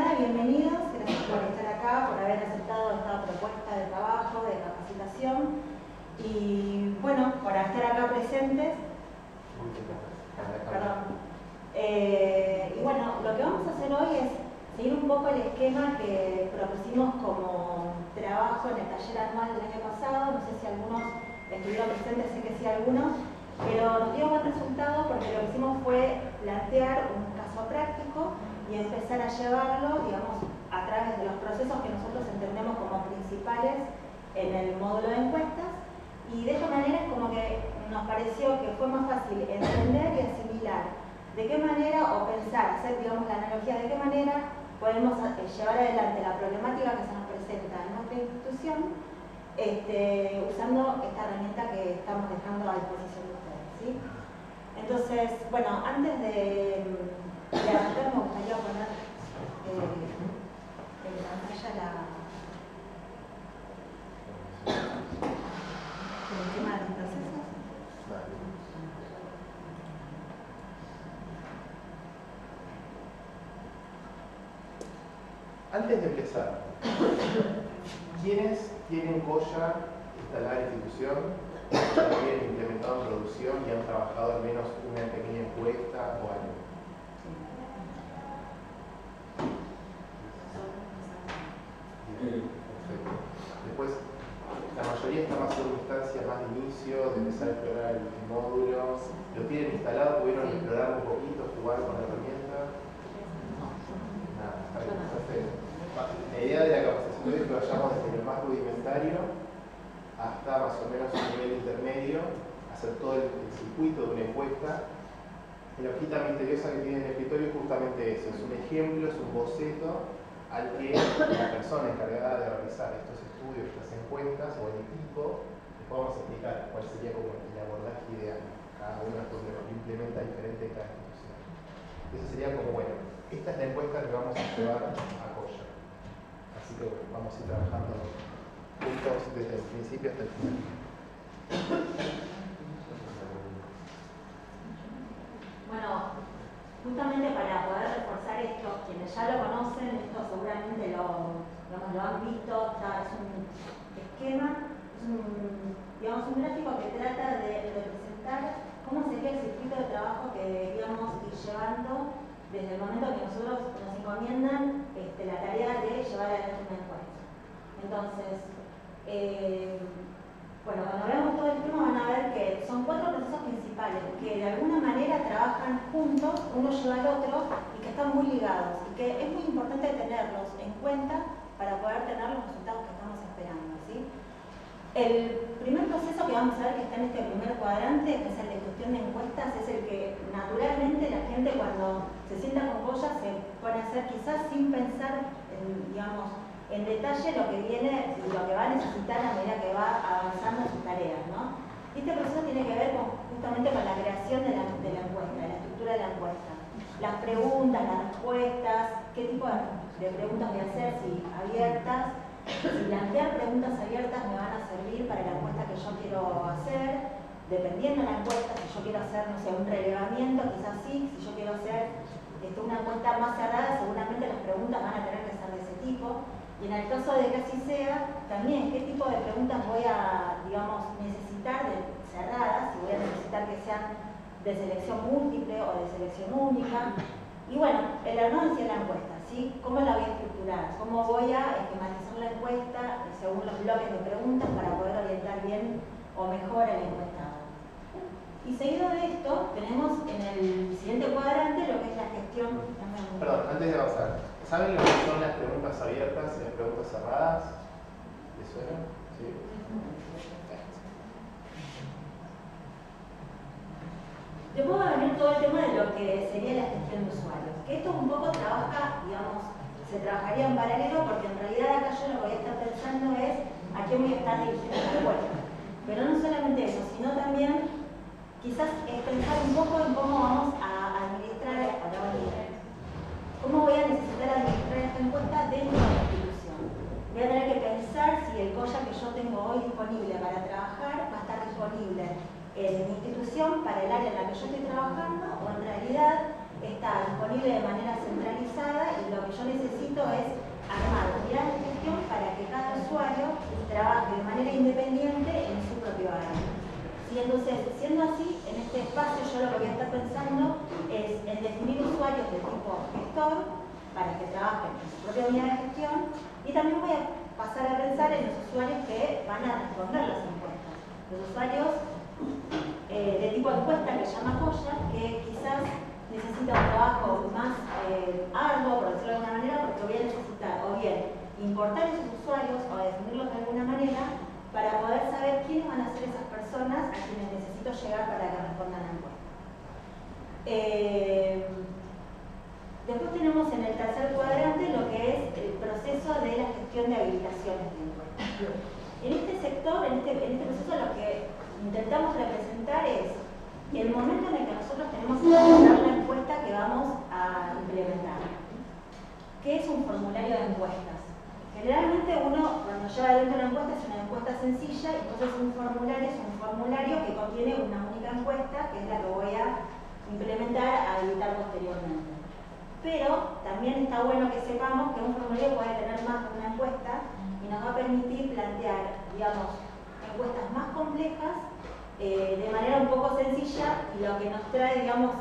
nada, bienvenidos, gracias por estar acá, por haber aceptado esta propuesta de trabajo, de capacitación y bueno, por estar acá presentes. Perdón. Y bueno, lo que vamos a hacer hoy es seguir un poco el esquema que propusimos como trabajo en el taller anual del año pasado. No sé si algunos estuvieron presentes, sé que sí algunos, pero nos dio buen resultado porque lo que hicimos fue plantear un caso práctico y empezar a llevarlo, digamos, a través de los procesos que nosotros entendemos como principales en el módulo de encuestas, y de esta manera es como que nos pareció que fue más fácil entender y asimilar de qué manera, o pensar, hacer, digamos, la analogía de qué manera podemos llevar adelante la problemática que se nos presenta en nuestra institución, usando esta herramienta que estamos dejando a disposición de ustedes, ¿sí? Entonces, bueno, antes de arrancar me gustaría poner en pantalla el tema de los procesos. Antes de empezar, ¿quiénes tienen Coya instalada en la institución, la tienen implementado en producción y han trabajado al menos una pequeña encuesta o algo? Perfecto. Después, la mayoría está más en una instancia más de inicio, de empezar a explorar el módulo. ¿Lo tienen instalado? ¿Pudieron explorar un poquito, jugar con la herramienta? Nada, está bien, perfecto. La idea de la capacitación de hoy es que vayamos desde lo más rudimentario hasta más o menos un nivel intermedio, hacer todo el circuito de una encuesta. La hojita misteriosa que tiene en el escritorio es justamente eso, es un ejemplo, es un boceto al que la persona encargada de realizar estos estudios, estas encuestas o el equipo, les podamos explicar cuál sería como el abordaje ideal. Cada uno lo implementa diferente en cada institución. Eso sería como, bueno, esta es la encuesta que vamos a llevar a Coya. Así que bueno, vamos a ir trabajando juntos desde el principio hasta el final. Bueno, justamente para poder reforzar esto, quienes ya lo conocen, esto seguramente lo han visto, es un esquema, es un gráfico que trata de representar cómo sería el circuito de trabajo que deberíamos ir llevando desde el momento que nosotros nos encomiendan la tarea de llevar adelante una encuesta. Entonces, bueno, cuando veamos todo el tema van a ver que son 4 procesos principales que de alguna manera trabajan juntos, uno lleva al otro, y que están muy ligados, y que es muy importante tenerlos en cuenta para poder tener los resultados que estamos esperando, ¿sí? El primer proceso que vamos a ver que está en este primer cuadrante, que es el de gestión de encuestas, es el que naturalmente la gente cuando se sienta con Coya se pone a hacer, quizás sin pensar en detalle lo que viene y lo que va a necesitar a medida que va avanzando en sus tareas, ¿no? Este proceso tiene que ver justamente con la creación de la encuesta, de la estructura de la encuesta. Las preguntas, las respuestas, qué tipo de preguntas voy a hacer, si abiertas, si plantear preguntas abiertas me van a servir para la encuesta que yo quiero hacer, dependiendo de la encuesta, si yo quiero hacer, no sé, un relevamiento, quizás sí, si yo quiero hacer una encuesta más cerrada, seguramente las preguntas van a tener que ser de ese tipo. Y en el caso de que así sea, también qué tipo de preguntas voy a, necesitar de cerradas, si voy a necesitar que sean de selección múltiple o de selección única. Y bueno, el anuncio de la encuesta, ¿sí? ¿Cómo la voy a estructurar? ¿Cómo voy a esquematizar la encuesta según los bloques de preguntas para poder orientar bien o mejor al encuestado? Y seguido de esto, tenemos en el siguiente cuadrante lo que es la gestión. Perdón, antes de avanzar, ¿saben lo que son las preguntas abiertas y las preguntas cerradas? ¿Les suena? ¿Sí? Yo puedo venir todo el tema de lo que sería la gestión de usuarios, que esto un poco trabaja, se trabajaría en paralelo, porque en realidad acá yo lo que voy a estar pensando es a quién voy a estar dirigiendo la encuesta. Pero no solamente eso, sino también quizás pensar un poco en cómo vamos a administrar, cómo voy a necesitar administrar esta encuesta dentro de la institución. Voy a tener que pensar si el Coya que yo tengo hoy disponible para trabajar va a estar disponible en mi institución para el área en la que yo estoy trabajando, o en realidad está disponible de manera centralizada y lo que yo necesito propósito es armar unidades de gestión para que cada usuario trabaje de manera independiente en su propio área. Y entonces, siendo así, en este espacio yo lo que voy a estar pensando es en definir usuarios de tipo gestor para que trabajen en su propia unidad de gestión, y también voy a pasar a pensar en los usuarios que van a responder las encuestas. Los usuarios de tipo encuesta, que se llama Coya, que quizás necesita un trabajo más arduo, por decirlo de alguna manera, porque voy a necesitar o bien importar esos usuarios o definirlos de alguna manera para poder saber quiénes van a ser esas personas a quienes necesito llegar para que respondan a la encuesta. Después tenemos en el tercer cuadrante lo que es el proceso de la gestión de habilitaciones de encuestas. En este sector, en este proceso, lo que intentamos representar es el momento en el que nosotros tenemos que elaborar la encuesta que vamos a implementar. ¿Qué es un formulario de encuestas? Generalmente uno, cuando lleva adentro una encuesta, es una encuesta sencilla, y entonces un formulario es un formulario que contiene una única encuesta, que es la que voy a implementar, a habilitar posteriormente. Pero también está bueno que sepamos que un formulario puede tener más de una encuesta y nos va a permitir plantear, digamos, encuestas más complejas de manera un poco sencilla, y lo que nos trae, digamos,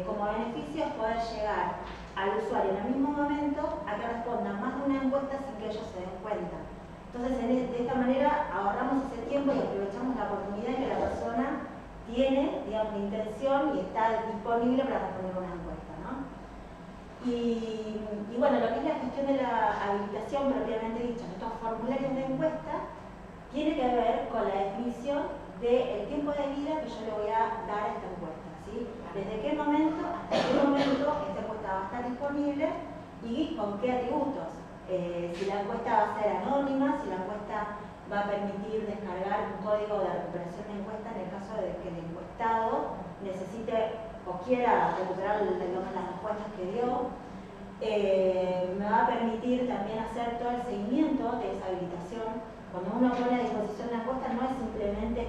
como beneficio es poder llegar al usuario en el mismo momento a que respondan más de una encuesta sin que ellos se den cuenta. Entonces, de esta manera ahorramos ese tiempo y aprovechamos la oportunidad que la persona tiene, digamos, la intención y está disponible para responder una encuesta, ¿no? Y bueno, lo que es la gestión de la habilitación propiamente dicha, estos formularios de encuesta, tiene que ver con la definición del tiempo de vida que yo le voy a dar a esta encuesta, ¿sí? Desde qué momento hasta qué momento esta encuesta va a estar disponible y con qué atributos. Si la encuesta va a ser anónima, si la encuesta va a permitir descargar un código de recuperación de encuesta en el caso de que el encuestado necesite o quiera recuperar las respuestas que dio. Me va a permitir también hacer todo el seguimiento de esa habilitación. Cuando uno pone a disposición la encuesta, no es simplemente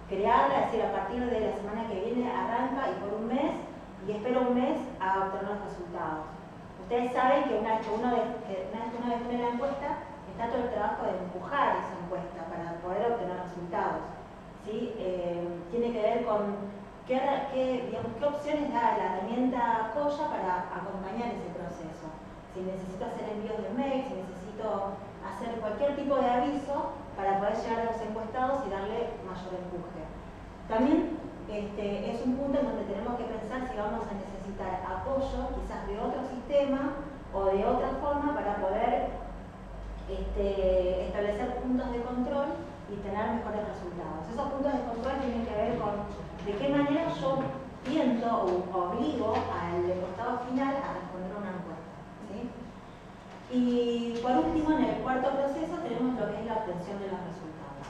crearla, es decir, a partir de la semana que viene arranca y por un mes, y espero un mes a obtener los resultados. Ustedes saben que una vez que uno define la encuesta, está todo el trabajo de empujar esa encuesta para poder obtener resultados, ¿sí? Tiene que ver con qué opciones da la herramienta Coya para acompañar ese proceso. Si necesito hacer envíos de mail, si necesito hacer cualquier tipo de aviso para poder llegar a los encuestados y darle mayor empuje. También es un punto en donde tenemos que pensar si vamos a necesitar apoyo, quizás de otro sistema o de otra forma, para poder establecer puntos de control y tener mejores resultados. Esos puntos de control tienen que ver con de qué manera yo tiento o obligo al encuestado final a responder una encuesta, ¿sí? Y por último, en el cuarto proceso tenemos lo que es la obtención de los resultados.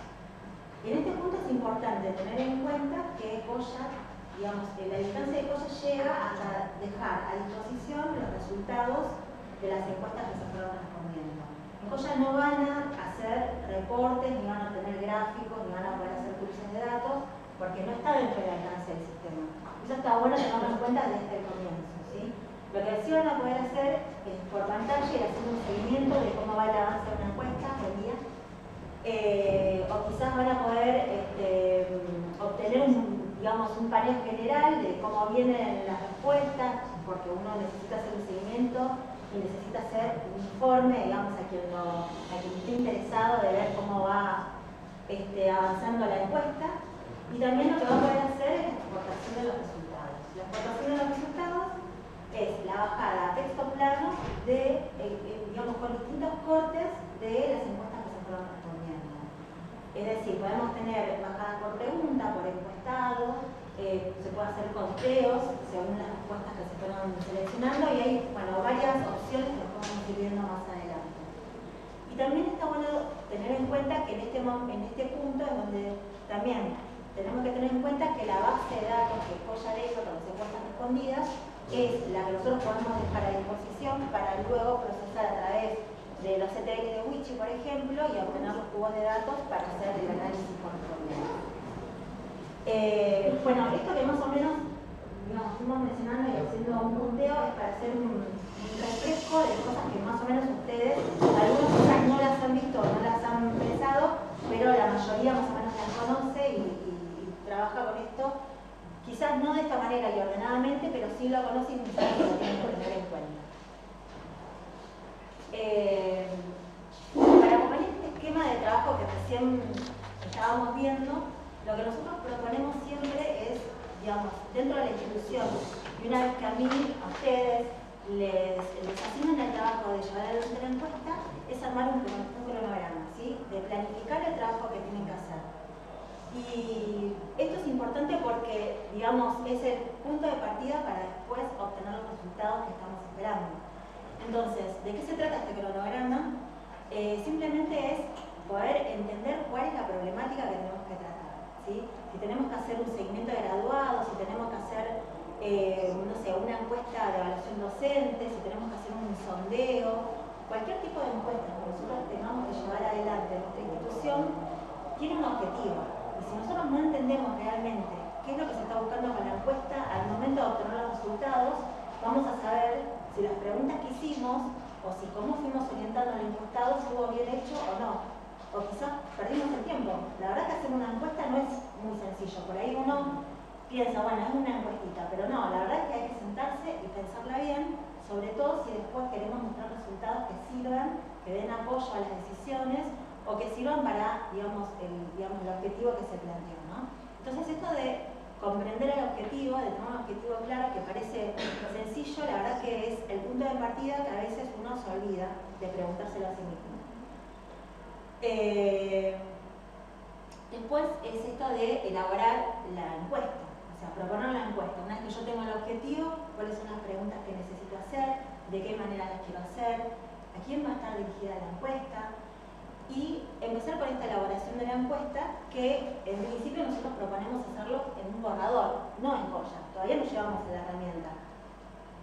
En este punto es importante tener en cuenta que Coya, digamos, la instancia de Coya llega hasta dejar a disposición los resultados de las encuestas que se fueron respondiendo. En Coya no van a hacer reportes, ni van a tener gráficos, ni van a poder hacer cruces de datos, porque no está dentro del alcance del sistema. Eso está bueno tenerlo en cuenta desde el comienzo, ¿sí? Lo que sí van a poder hacer es por pantalla ir haciendo un seguimiento de cómo va el avance de una encuesta al día. O quizás van a poder obtener un panel general de cómo vienen las respuestas, porque uno necesita hacer un seguimiento y necesita hacer un informe, digamos, a quien esté interesado de ver cómo va avanzando la encuesta. Y también lo que va a poder hacer es la exportación de los resultados. La exportación de los resultados es la bajada a texto plano de, con distintos cortes de las encuestas que se fueron respondiendo. Es decir, podemos tener bajadas por pregunta, por encuestado, se puede hacer conteos según las respuestas que se fueron seleccionando, y hay varias opciones que podemos ir viendo más adelante. Y también está bueno tener en cuenta que en este punto es donde también tenemos que tener en cuenta que la base de datos que Coya deja con las encuestas respondidas es la que nosotros podemos dejar a disposición para luego procesar a través de los ETL de Wichi, por ejemplo, y obtener los cubos de datos para hacer el análisis correspondiente. Esto que más o menos fuimos mencionando y haciendo un punteo es para hacer un refresco de cosas que más o menos ustedes, algunas quizás no las han visto, no las han pensado, pero la mayoría más o menos las conoce y trabaja con esto, quizás no de esta manera y ordenadamente, pero sí lo conoce y quizás lo tienen que tener en cuenta. Para acompañar este esquema de trabajo que recién estábamos viendo, lo que nosotros proponemos siempre es, digamos, dentro de la institución, y una vez que a mí, a ustedes, les asignan el trabajo de llevar adelante la encuesta, es armar un cronograma, ¿sí? De planificar el trabajo que tienen que hacer. Y esto es importante porque, digamos, es el punto de partida para después obtener los resultados que estamos esperando. Entonces, ¿de qué se trata este cronograma? Simplemente es poder entender cuál es la problemática que tenemos que tratar, ¿sí? Si tenemos que hacer un seguimiento de graduados, si tenemos que hacer, no sé, una encuesta de evaluación docente, si tenemos que hacer un sondeo, cualquier tipo de encuesta que nosotros tengamos que llevar adelante en nuestra institución, tiene un objetivo. Y si nosotros no entendemos realmente qué es lo que se está buscando con la encuesta, al momento de obtener los resultados, vamos a saber si las preguntas que hicimos o si cómo fuimos orientando al encuestado estuvo bien hecho o no. O quizás perdimos el tiempo. La verdad que hacer una encuesta no es muy sencillo. Por ahí uno piensa, bueno, es una encuestita, pero no, la verdad es que hay que sentarse y pensarla bien, sobre todo si después queremos mostrar resultados que sirvan, que den apoyo a las decisiones o que sirvan para, digamos, el objetivo que se planteó, ¿no? Entonces esto de comprender el objetivo, de tener un objetivo claro que parece sencillo, la verdad que es el punto de partida que a veces uno se olvida de preguntárselo a sí mismo. Después es esto de elaborar la encuesta, o sea, proponer la encuesta. Una vez que yo tengo el objetivo, cuáles son las preguntas que necesito hacer, de qué manera las quiero hacer, a quién va a estar dirigida la encuesta, y empezar con esta elaboración de la encuesta que en principio nosotros proponemos hacerlo en un borrador, no en Goya, todavía no llevamos a la herramienta.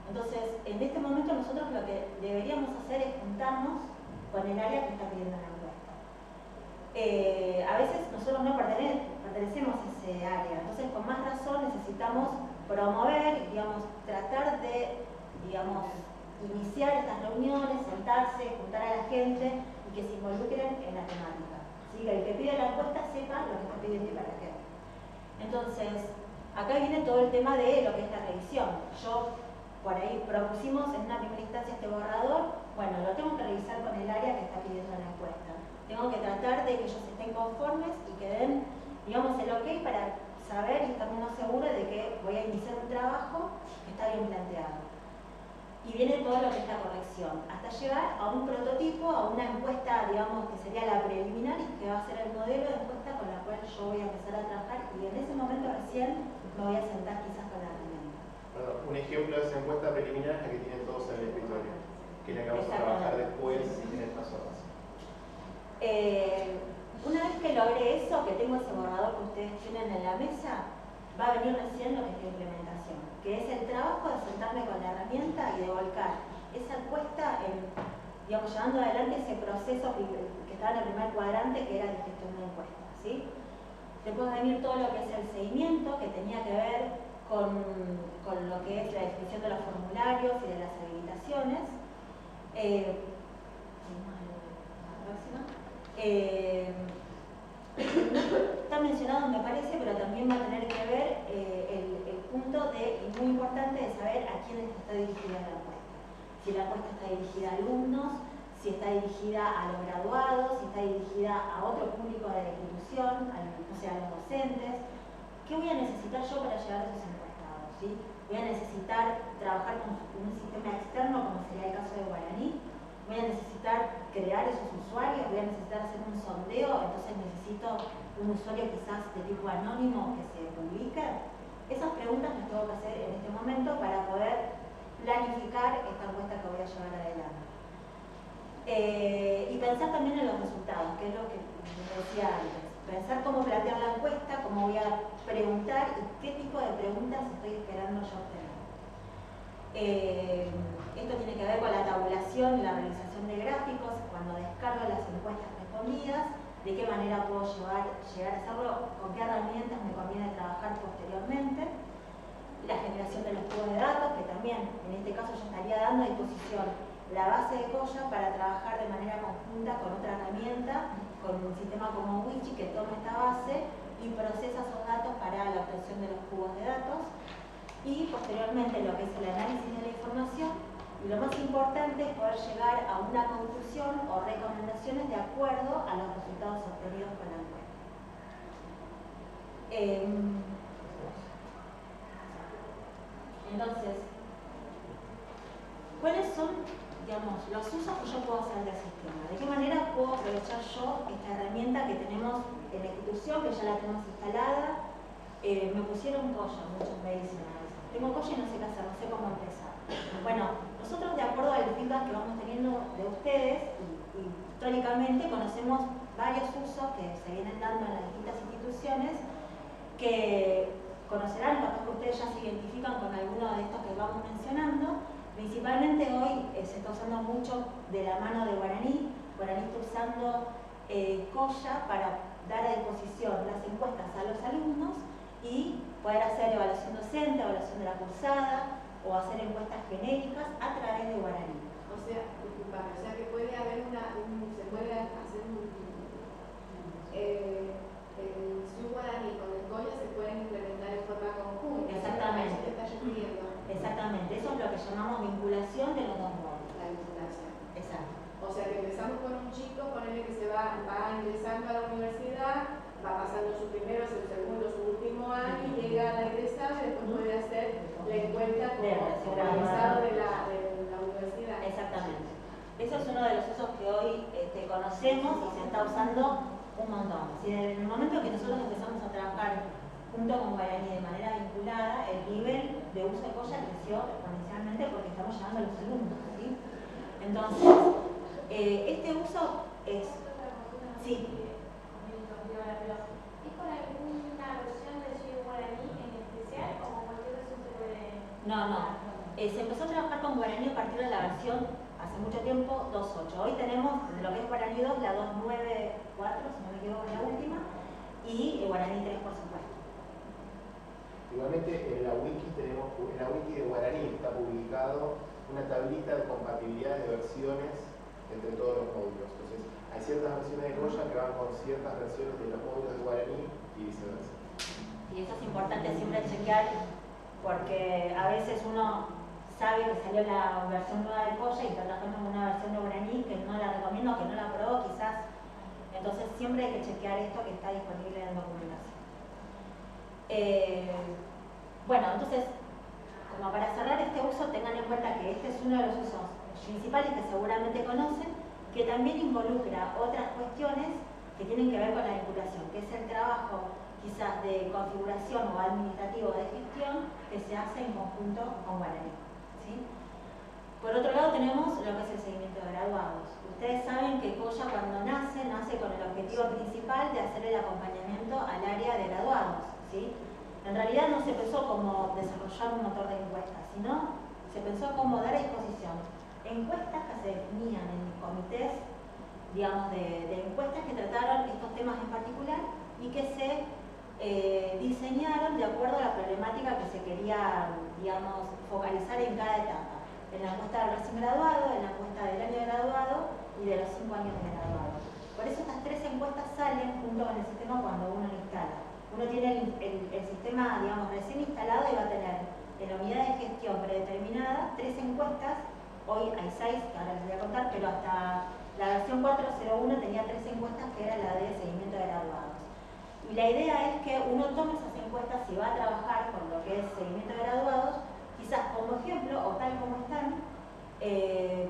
Entonces, en este momento nosotros lo que deberíamos hacer es juntarnos con el área que está pidiendo la encuesta. A veces nosotros no pertenecemos a ese área, entonces con más razón necesitamos promover, digamos, tratar de, digamos, iniciar estas reuniones, sentarse, juntar a la gente y que se involucren en la temática. ¿Sí? Que el que pide la encuesta sepa lo que está pidiendo y para qué. Entonces, acá viene todo el tema de lo que es la revisión. Yo, por ahí, propusimos en una primera instancia este borrador. Bueno, lo tengo que revisar con el área que está pidiendo la encuesta. Tengo que tratar de que ellos estén conformes y que den, digamos, el ok para saber y estar menos seguro de que voy a iniciar un trabajo que está bien planteado. Y viene todo lo que es la corrección, hasta llegar a un prototipo, a una encuesta, digamos, que sería la preliminar y que va a ser el modelo de encuesta con la cual yo voy a empezar a trabajar y en ese momento recién me voy a sentar quizás con la herramienta. Perdón, un ejemplo de esa encuesta preliminar es la que tienen todos en el escritorio, que es la que vamos a trabajar después en estas horas. Una vez que logré eso, que tengo ese borrador que ustedes tienen en la mesa, va a venir recién lo que es la implementación, que es el trabajo de sentarme con la herramienta y de volcar esa encuesta en, digamos, llevando adelante ese proceso que estaba en el primer cuadrante, que era de gestión de encuesta, ¿sí? Después va a venir todo lo que es el seguimiento, que tenía que ver con lo que es la definición de los formularios y de las habilitaciones. Está mencionado, me parece, pero también va a tener que ver el punto de, y muy importante, de saber a quiénes está dirigida la encuesta. Si la encuesta está dirigida a alumnos, si está dirigida a los graduados, si está dirigida a otro público de la institución, o sea, a los docentes. ¿Qué voy a necesitar yo para llegar a esos encuestados? ¿Sí? Voy a necesitar trabajar con un sistema externo, como sería el caso de Guaraní. Voy a necesitar crear esos usuarios, voy a necesitar hacer un sondeo, entonces necesito un usuario quizás de tipo anónimo que se publique. Esas preguntas las tengo que hacer en este momento para poder planificar esta encuesta que voy a llevar adelante. Y pensar también en los resultados, que es lo que decía antes. Pensar cómo plantear la encuesta, cómo voy a preguntar y qué tipo de preguntas estoy esperando yo obtener. Esto tiene que ver con la tabulación y la realización de gráficos, cuando descargo las encuestas respondidas, de qué manera puedo llegar a hacerlo, con qué herramientas me conviene trabajar posteriormente. la generación de los cubos de datos, que también en este caso yo estaría dando a disposición la base de Colla para trabajar de manera conjunta con otra herramienta, con un sistema como Wiki que toma esta base y procesa esos datos para la obtención de los cubos de datos, y posteriormente lo que es el análisis de la información, y lo más importante es poder llegar a una conclusión o recomendaciones de acuerdo a los resultados obtenidos con la encuesta. Entonces, ¿cuáles son, digamos, los usos que yo puedo hacer del sistema? ¿De qué manera puedo aprovechar yo esta herramienta que tenemos en la institución, que ya la tenemos instalada? Me pusieron Colla, muchos me dicen a veces. Tengo Colla y no sé qué hacer, no sé cómo empezar. Bueno, nosotros de acuerdo al feedback que vamos teniendo de ustedes, y históricamente conocemos varios usos que se vienen dando en las distintas instituciones, que conocerán, capaz que ustedes ya se identifican con alguno de estos que vamos mencionando. Principalmente hoy se está usando mucho de la mano de Guaraní. Guaraní está usando Colla para dar a disposición las encuestas a los alumnos y poder hacer evaluación docente, evaluación de la cursada o hacer encuestas genéricas a través de Guaraní. O sea, disculpame, o sea que puede haber se puede hacer su Guaraní con el Colla se pueden implementar en forma conjunta. Exactamente. Eso te está refiriendo. Exactamente, eso es lo que llamamos vinculación de los dos módulos. La vinculación. Exacto. O sea que empezamos con un chico, ponele que se va ingresando a la universidad, va pasando su primero, su segundo, su último año y llega a la egresada y después puede hacer la encuesta como egresado de la universidad. Exactamente. Eso es uno de los usos que hoy conocemos y se está usando un montón. Si en el momento que nosotros empezamos a trabajar junto con Guaraní de manera vinculada, el nivel de uso de Colla creció exponencialmente porque estamos llegando a los alumnos, ¿sí? Entonces, este uso es... Sí. ¿Es con alguna versión del Ciudad Guaraní en especial o cualquier versión se puede...? No. Se empezó a trabajar con Guaraní a partir de la versión, hace mucho tiempo, 2.8. Hoy tenemos lo que es Guaraní 2, la 2.9.4, si no me equivoco, la última, y Guaraní 3, por supuesto. Igualmente en la wiki de Guaraní está publicado una tablita de compatibilidad de versiones entre todos los módulos. Entonces, hay ciertas versiones de Colla que van con ciertas versiones de los módulos de Guaraní y viceversa. Y eso es importante siempre chequear, porque a veces uno sabe que salió la versión nueva de Colla y está trabajando en una versión de Guaraní que no la recomiendo, que no la probó quizás. Entonces siempre hay que chequear esto que está disponible en documentación. Bueno, entonces, como para cerrar este uso, tengan en cuenta que este es uno de los usos principales que seguramente conocen, que también involucra otras cuestiones que tienen que ver con la vinculación, que es el trabajo quizás de configuración o administrativo de gestión que se hace en conjunto con Guaraní, ¿sí? Por otro lado tenemos lo que es el seguimiento de graduados. Ustedes saben que Colla cuando nace con el objetivo principal de hacer el acompañamiento al área de graduados, ¿sí? En realidad no se pensó como desarrollar un motor de encuestas, sino se pensó como dar a disposición encuestas que se definían en comités, digamos, de encuestas que trataron estos temas en particular y que se diseñaron de acuerdo a la problemática que se quería, digamos, focalizar en cada etapa. En la encuesta del recién graduado, en la encuesta del año de graduado y de los 5 años de graduado. Por eso estas 3 encuestas salen junto con el sistema cuando uno lo instala. Uno tiene el sistema, digamos, recién instalado y va a tener en la unidad de gestión predeterminada 3 encuestas. Hoy hay 6, que ahora les voy a contar, pero hasta la versión 4.01 tenía 3 encuestas que era la de seguimiento de graduados. Y la idea es que uno tome esas encuestas y va a trabajar con lo que es seguimiento de graduados, quizás como ejemplo o tal como están,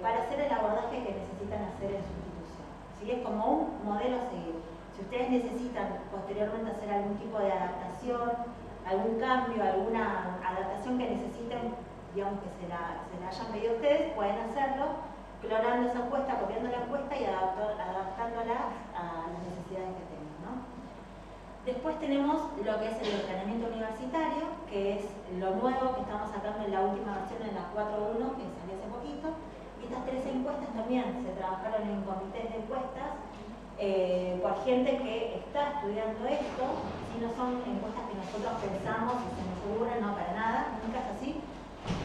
para hacer el abordaje que necesitan hacer en su institución. ¿Sí? Es como un modelo a seguir. Si ustedes necesitan posteriormente hacer algún tipo de adaptación, algún cambio, alguna adaptación que necesiten, digamos que se la hayan pedido ustedes, pueden hacerlo clonando esa encuesta, copiando la encuesta y adaptándola a las necesidades que tengan, ¿no? Después tenemos lo que es el entrenamiento universitario, que es lo nuevo que estamos sacando en la última versión, en la 4.1, que salió hace poquito. Y estas 3 encuestas también se trabajaron en comités de encuestas por gente que está estudiando esto, si no son encuestas que nosotros pensamos y se nos ocurren, no para nada, nunca es así.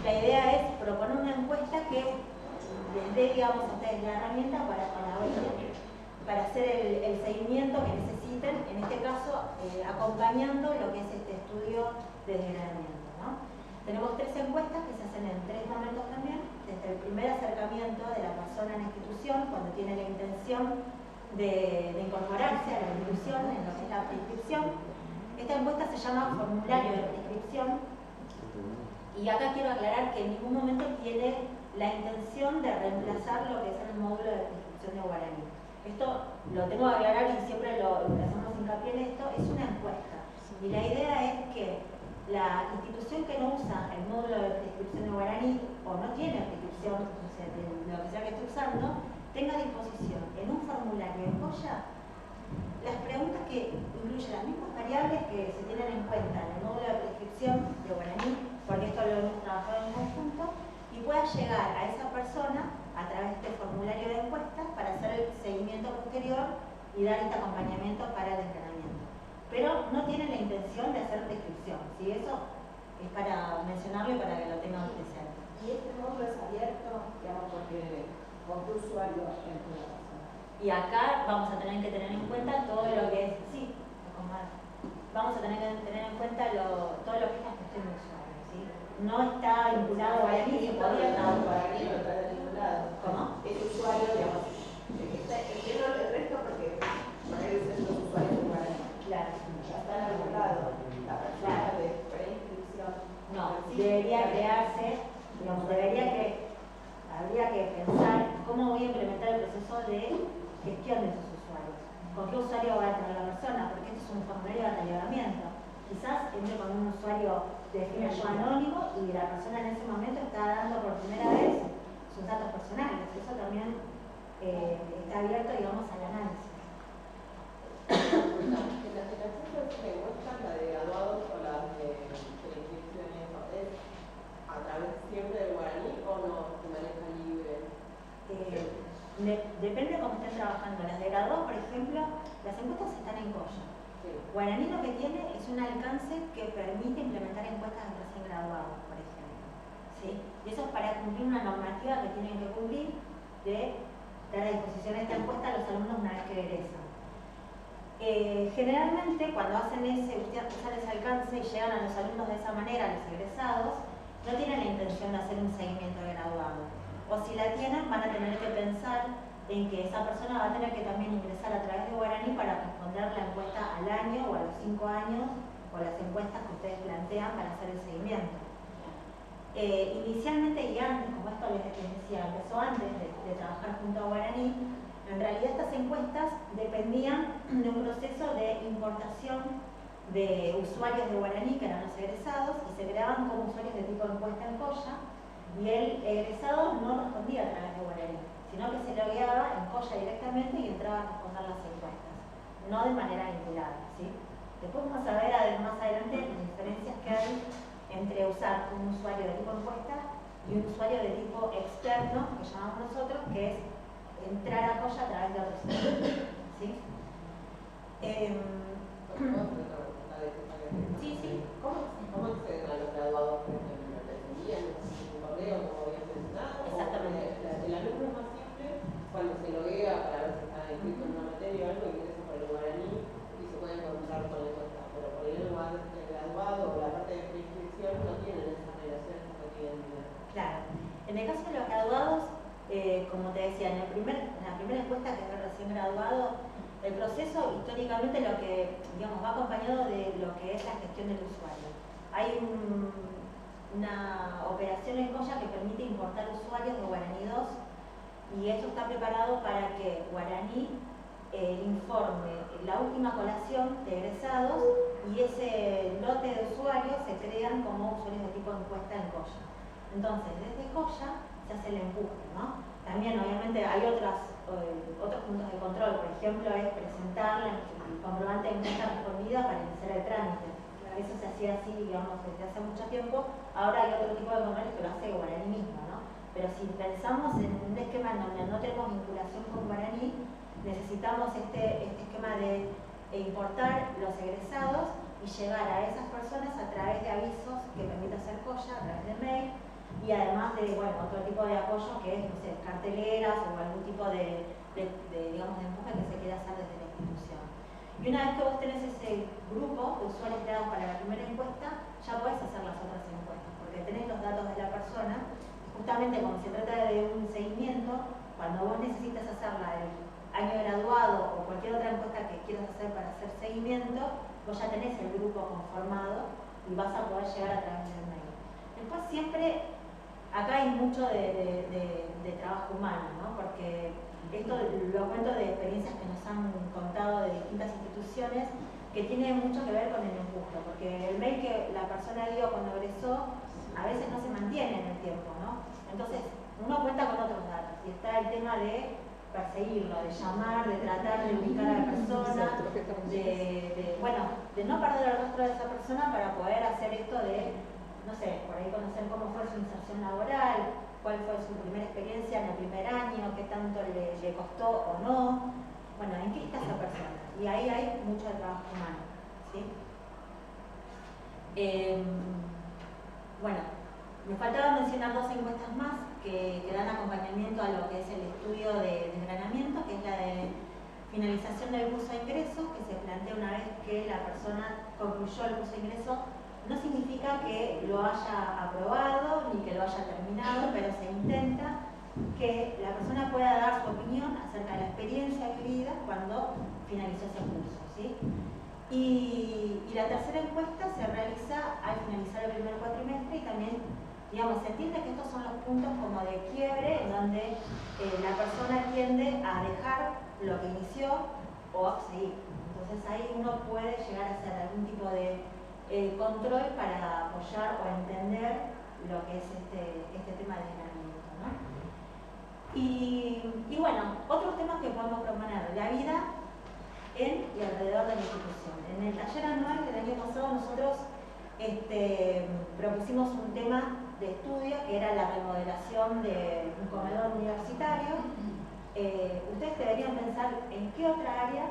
La idea es proponer una encuesta que les dé, digamos, a ustedes la herramienta para hacer el seguimiento que necesiten, en este caso acompañando lo que es este estudio de desgranamiento, ¿no? Tenemos 3 encuestas que se hacen en 3 momentos también, desde el primer acercamiento de la persona en la institución, cuando tiene la intención de incorporarse a la institución, en lo que es la prescripción. Esta encuesta se llama formulario de prescripción y acá quiero aclarar que en ningún momento tiene la intención de reemplazar lo que es el módulo de prescripción de guaraní. Esto lo tengo que aclarar y siempre lo hacemos hincapié en esto, es una encuesta. Y la idea es que la institución que no usa el módulo de prescripción de guaraní o no tiene prescripción, no sé, de lo que sea que esté usando, tenga a disposición en un formulario en Coya las preguntas que incluyen las mismas variables que se tienen en cuenta en el módulo de prescripción de guaraní, porque esto lo hemos trabajado en conjunto, y pueda llegar a esa persona a través de este formulario de encuestas para hacer el seguimiento posterior y dar este acompañamiento para el desgranamiento. Pero no tiene la intención de hacer prescripción, ¿sí? Eso es para mencionarlo y para que lo tengan presente. Y este módulo es abierto, digamos, porque con qué usuario entra la persona. Y acá vamos a tener que tener en cuenta todo lo que es, sí, vamos a tener que tener en cuenta todo lo que es la gestión de usuario, ¿sí? No está vinculado a guaraní, se podría estar. Guaraní no está vinculado. ¿Cómo? Es usuario, digamos, entiendo el resto porque poner los usuarios de guaraní. Claro. Ya está en algún lado. La persona de preinscripción. No, debería crearse, digamos, habría que pensar cómo voy a implementar el proceso de gestión de esos usuarios. ¿Con qué usuario va a tener la persona? Porque este es un formulario de relevamiento. Quizás entre con un usuario de yo anónimo y la persona en ese momento está dando por primera vez sus datos personales. Eso también está abierto, digamos, al análisis. ¿En las elecciones se muestran la de graduados o las de inscripción y eso? ¿Es a través siempre del guaraní o no se maneja libre? Depende de cómo estén trabajando. Las de graduados, por ejemplo, las encuestas están en Coya. Sí. Guaraní lo que tiene es un alcance que permite implementar encuestas de recién graduados, por ejemplo. ¿Sí? Y eso es para cumplir una normativa que tienen que cumplir de dar a disposición esta encuesta a los alumnos una vez que egresan. Generalmente, cuando hacen usar ese alcance y llegan a los alumnos de esa manera, a los egresados, no tienen la intención de hacer un seguimiento de graduado. O si la tienen, van a tener que pensar en que esa persona va a tener que también ingresar a través de guaraní para responder la encuesta al año o a los 5 años o las encuestas que ustedes plantean para hacer el seguimiento. Inicialmente y antes, como esto les decía, empezó antes de trabajar junto a guaraní, en realidad estas encuestas dependían de un proceso de importación de usuarios de guaraní que eran los egresados y se creaban como usuarios de tipo encuesta en Coya y el egresado no respondía a través de guaraní, sino que se logueaba en Coya directamente y entraba a responder las encuestas, no de manera vinculada, ¿sí? Después vamos a ver más adelante las diferencias que hay entre usar un usuario de tipo encuesta y un usuario de tipo externo, que llamamos nosotros, que es entrar a Coya a través de otros sistemas, ¿sí? Sí. ¿Cómo acceden a los graduados? ¿Por ejemplo, les envían un correo como había mencionado? Exactamente. El alumno es más simple cuando se loguea para ver si está inscrito en una materia o algo, ingresa por el guaraní y se puede encontrar con la encuesta. Pero por el graduado o la parte de preinscripción no tienen esas relaciones de cotidianidad. Claro. En el caso de los graduados, como te decía, en la primera encuesta que es el recién graduado, el proceso históricamente lo que, digamos, va acompañado de lo que es la gestión del usuario. Hay una operación en Coya que permite importar usuarios de Guaraní 2 y eso está preparado para que Guaraní informe la última colación de egresados y ese lote de usuarios se crean como usuarios de tipo encuesta en Coya. Entonces, desde Coya se hace el empuje, ¿no? También, obviamente, hay otros puntos de control. Por ejemplo, es presentar el comprobante de encuesta respondida para iniciar el trámite. Eso se hacía así, digamos, desde hace mucho tiempo. Ahora hay otro tipo de controles que lo hace Guaraní mismo, ¿no? Pero si pensamos en un esquema en donde no tenemos vinculación con Guaraní, necesitamos este esquema de importar los egresados y llegar a esas personas a través de avisos que permite hacer Coya, a través de mail, y además de, bueno, otro tipo de apoyo que es, no sé, carteleras o algún tipo digamos, de empuje que se quiera hacer desde la institución. Y una vez que vos tenés ese grupo de usuarios creados para la primera encuesta, ya podés hacer las otras encuestas, porque tenés los datos de la persona. Justamente como se trata de un seguimiento, cuando vos necesitas hacerla del año graduado o cualquier otra encuesta que quieras hacer para hacer seguimiento, vos ya tenés el grupo conformado y vas a poder llegar a través del mail. Después siempre, acá hay mucho de trabajo humano, ¿no? Porque esto lo cuento de experiencias que nos han contado de distintas instituciones que tiene mucho que ver con el empuje, porque el mail que la persona dio cuando egresó a veces no se mantiene en el tiempo, ¿no? Entonces, uno cuenta con otros datos y está el tema de perseguirlo, de llamar, de tratar de ubicar a la persona, de no perder el rastro de esa persona para poder hacer esto de, no sé, por ahí conocer cómo fue su inserción laboral, cuál fue su primera experiencia en el primer año, qué tanto le costó o no. Bueno, ¿en qué está esa persona? Y ahí hay mucho de trabajo humano, ¿sí? Bueno, me faltaba mencionar dos encuestas más que dan acompañamiento a lo que es el estudio de desgranamiento, que es la de finalización del curso de ingreso, que se plantea una vez que la persona concluyó el curso de ingreso. No significa que lo haya aprobado ni que lo haya terminado, pero se intenta que la persona pueda dar su opinión acerca de la experiencia vivida cuando finalizó ese curso, ¿sí? Y la tercera encuesta se realiza al finalizar el primer cuatrimestre y también, digamos, se entiende que estos son los puntos como de quiebre en donde la persona tiende a dejar lo que inició o a seguir. Entonces ahí uno puede llegar a hacer algún tipo de control para apoyar o entender lo que es este tema de desgranamiento, ¿no? Y bueno, otros temas que podemos proponer, la vida en y alrededor de la institución. En el taller anual del año pasado nosotros propusimos un tema de estudio que era la remodelación de un comedor universitario. Ustedes deberían pensar en qué otra área,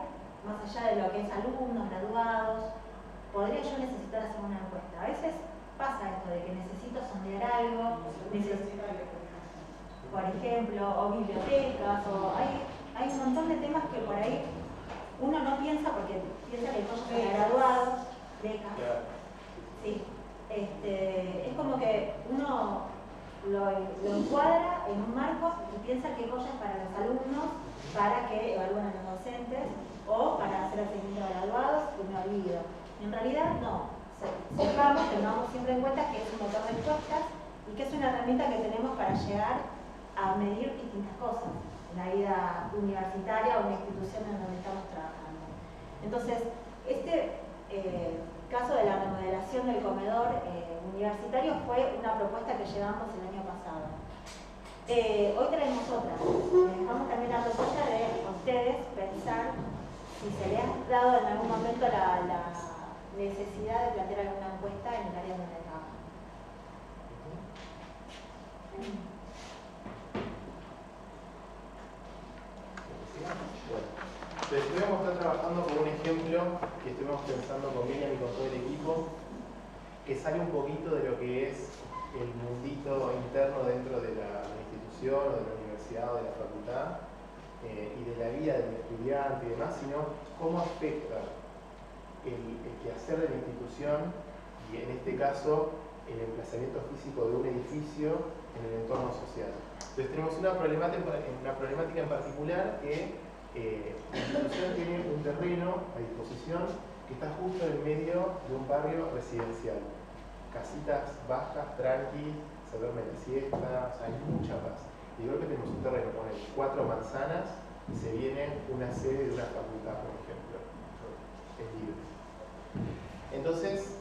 más allá de lo que es alumnos, graduados, podría yo necesitar hacer una encuesta. A veces pasa esto de que necesito sondear algo, por ejemplo, o bibliotecas, o hay un montón de temas que por ahí uno no piensa porque piensa que todos son graduados, becas. Sí. Es como que uno lo encuadra en un marco y piensa que Coya es para los alumnos, para que evalúen a los docentes o para hacer el seguimiento de graduados, y me olvido. En realidad no. Tengamos siempre en cuenta que es un motor de encuestas y que es una herramienta que tenemos para llegar a medir distintas cosas en la vida universitaria o en la institución en donde estamos trabajando. Entonces, este caso de la remodelación del comedor universitario fue una propuesta que llevamos el año pasado. Hoy traemos otra. Les dejamos también la propuesta de ustedes pensar si se les ha dado en algún momento la necesidad de plantear alguna encuesta en el área donde trabajan. Bueno, estuvimos trabajando con un ejemplo que estuvimos pensando con Miriam y con todo el equipo, que sale un poquito de lo que es el mundito interno dentro de la institución o de la universidad o de la facultad y de la vida del estudiante y demás, sino cómo afecta el quehacer de la institución y en este caso el emplazamiento físico de un edificio en el entorno social. Entonces tenemos una problemática en particular que la institución tiene un terreno a disposición que está justo en medio de un barrio residencial. Casitas bajas, tranqui, se duerme la siesta, o sea, hay mucha paz. Y creo que tenemos un terreno con 4 manzanas y se viene una sede de una facultad, por ejemplo. Es libre. Entonces,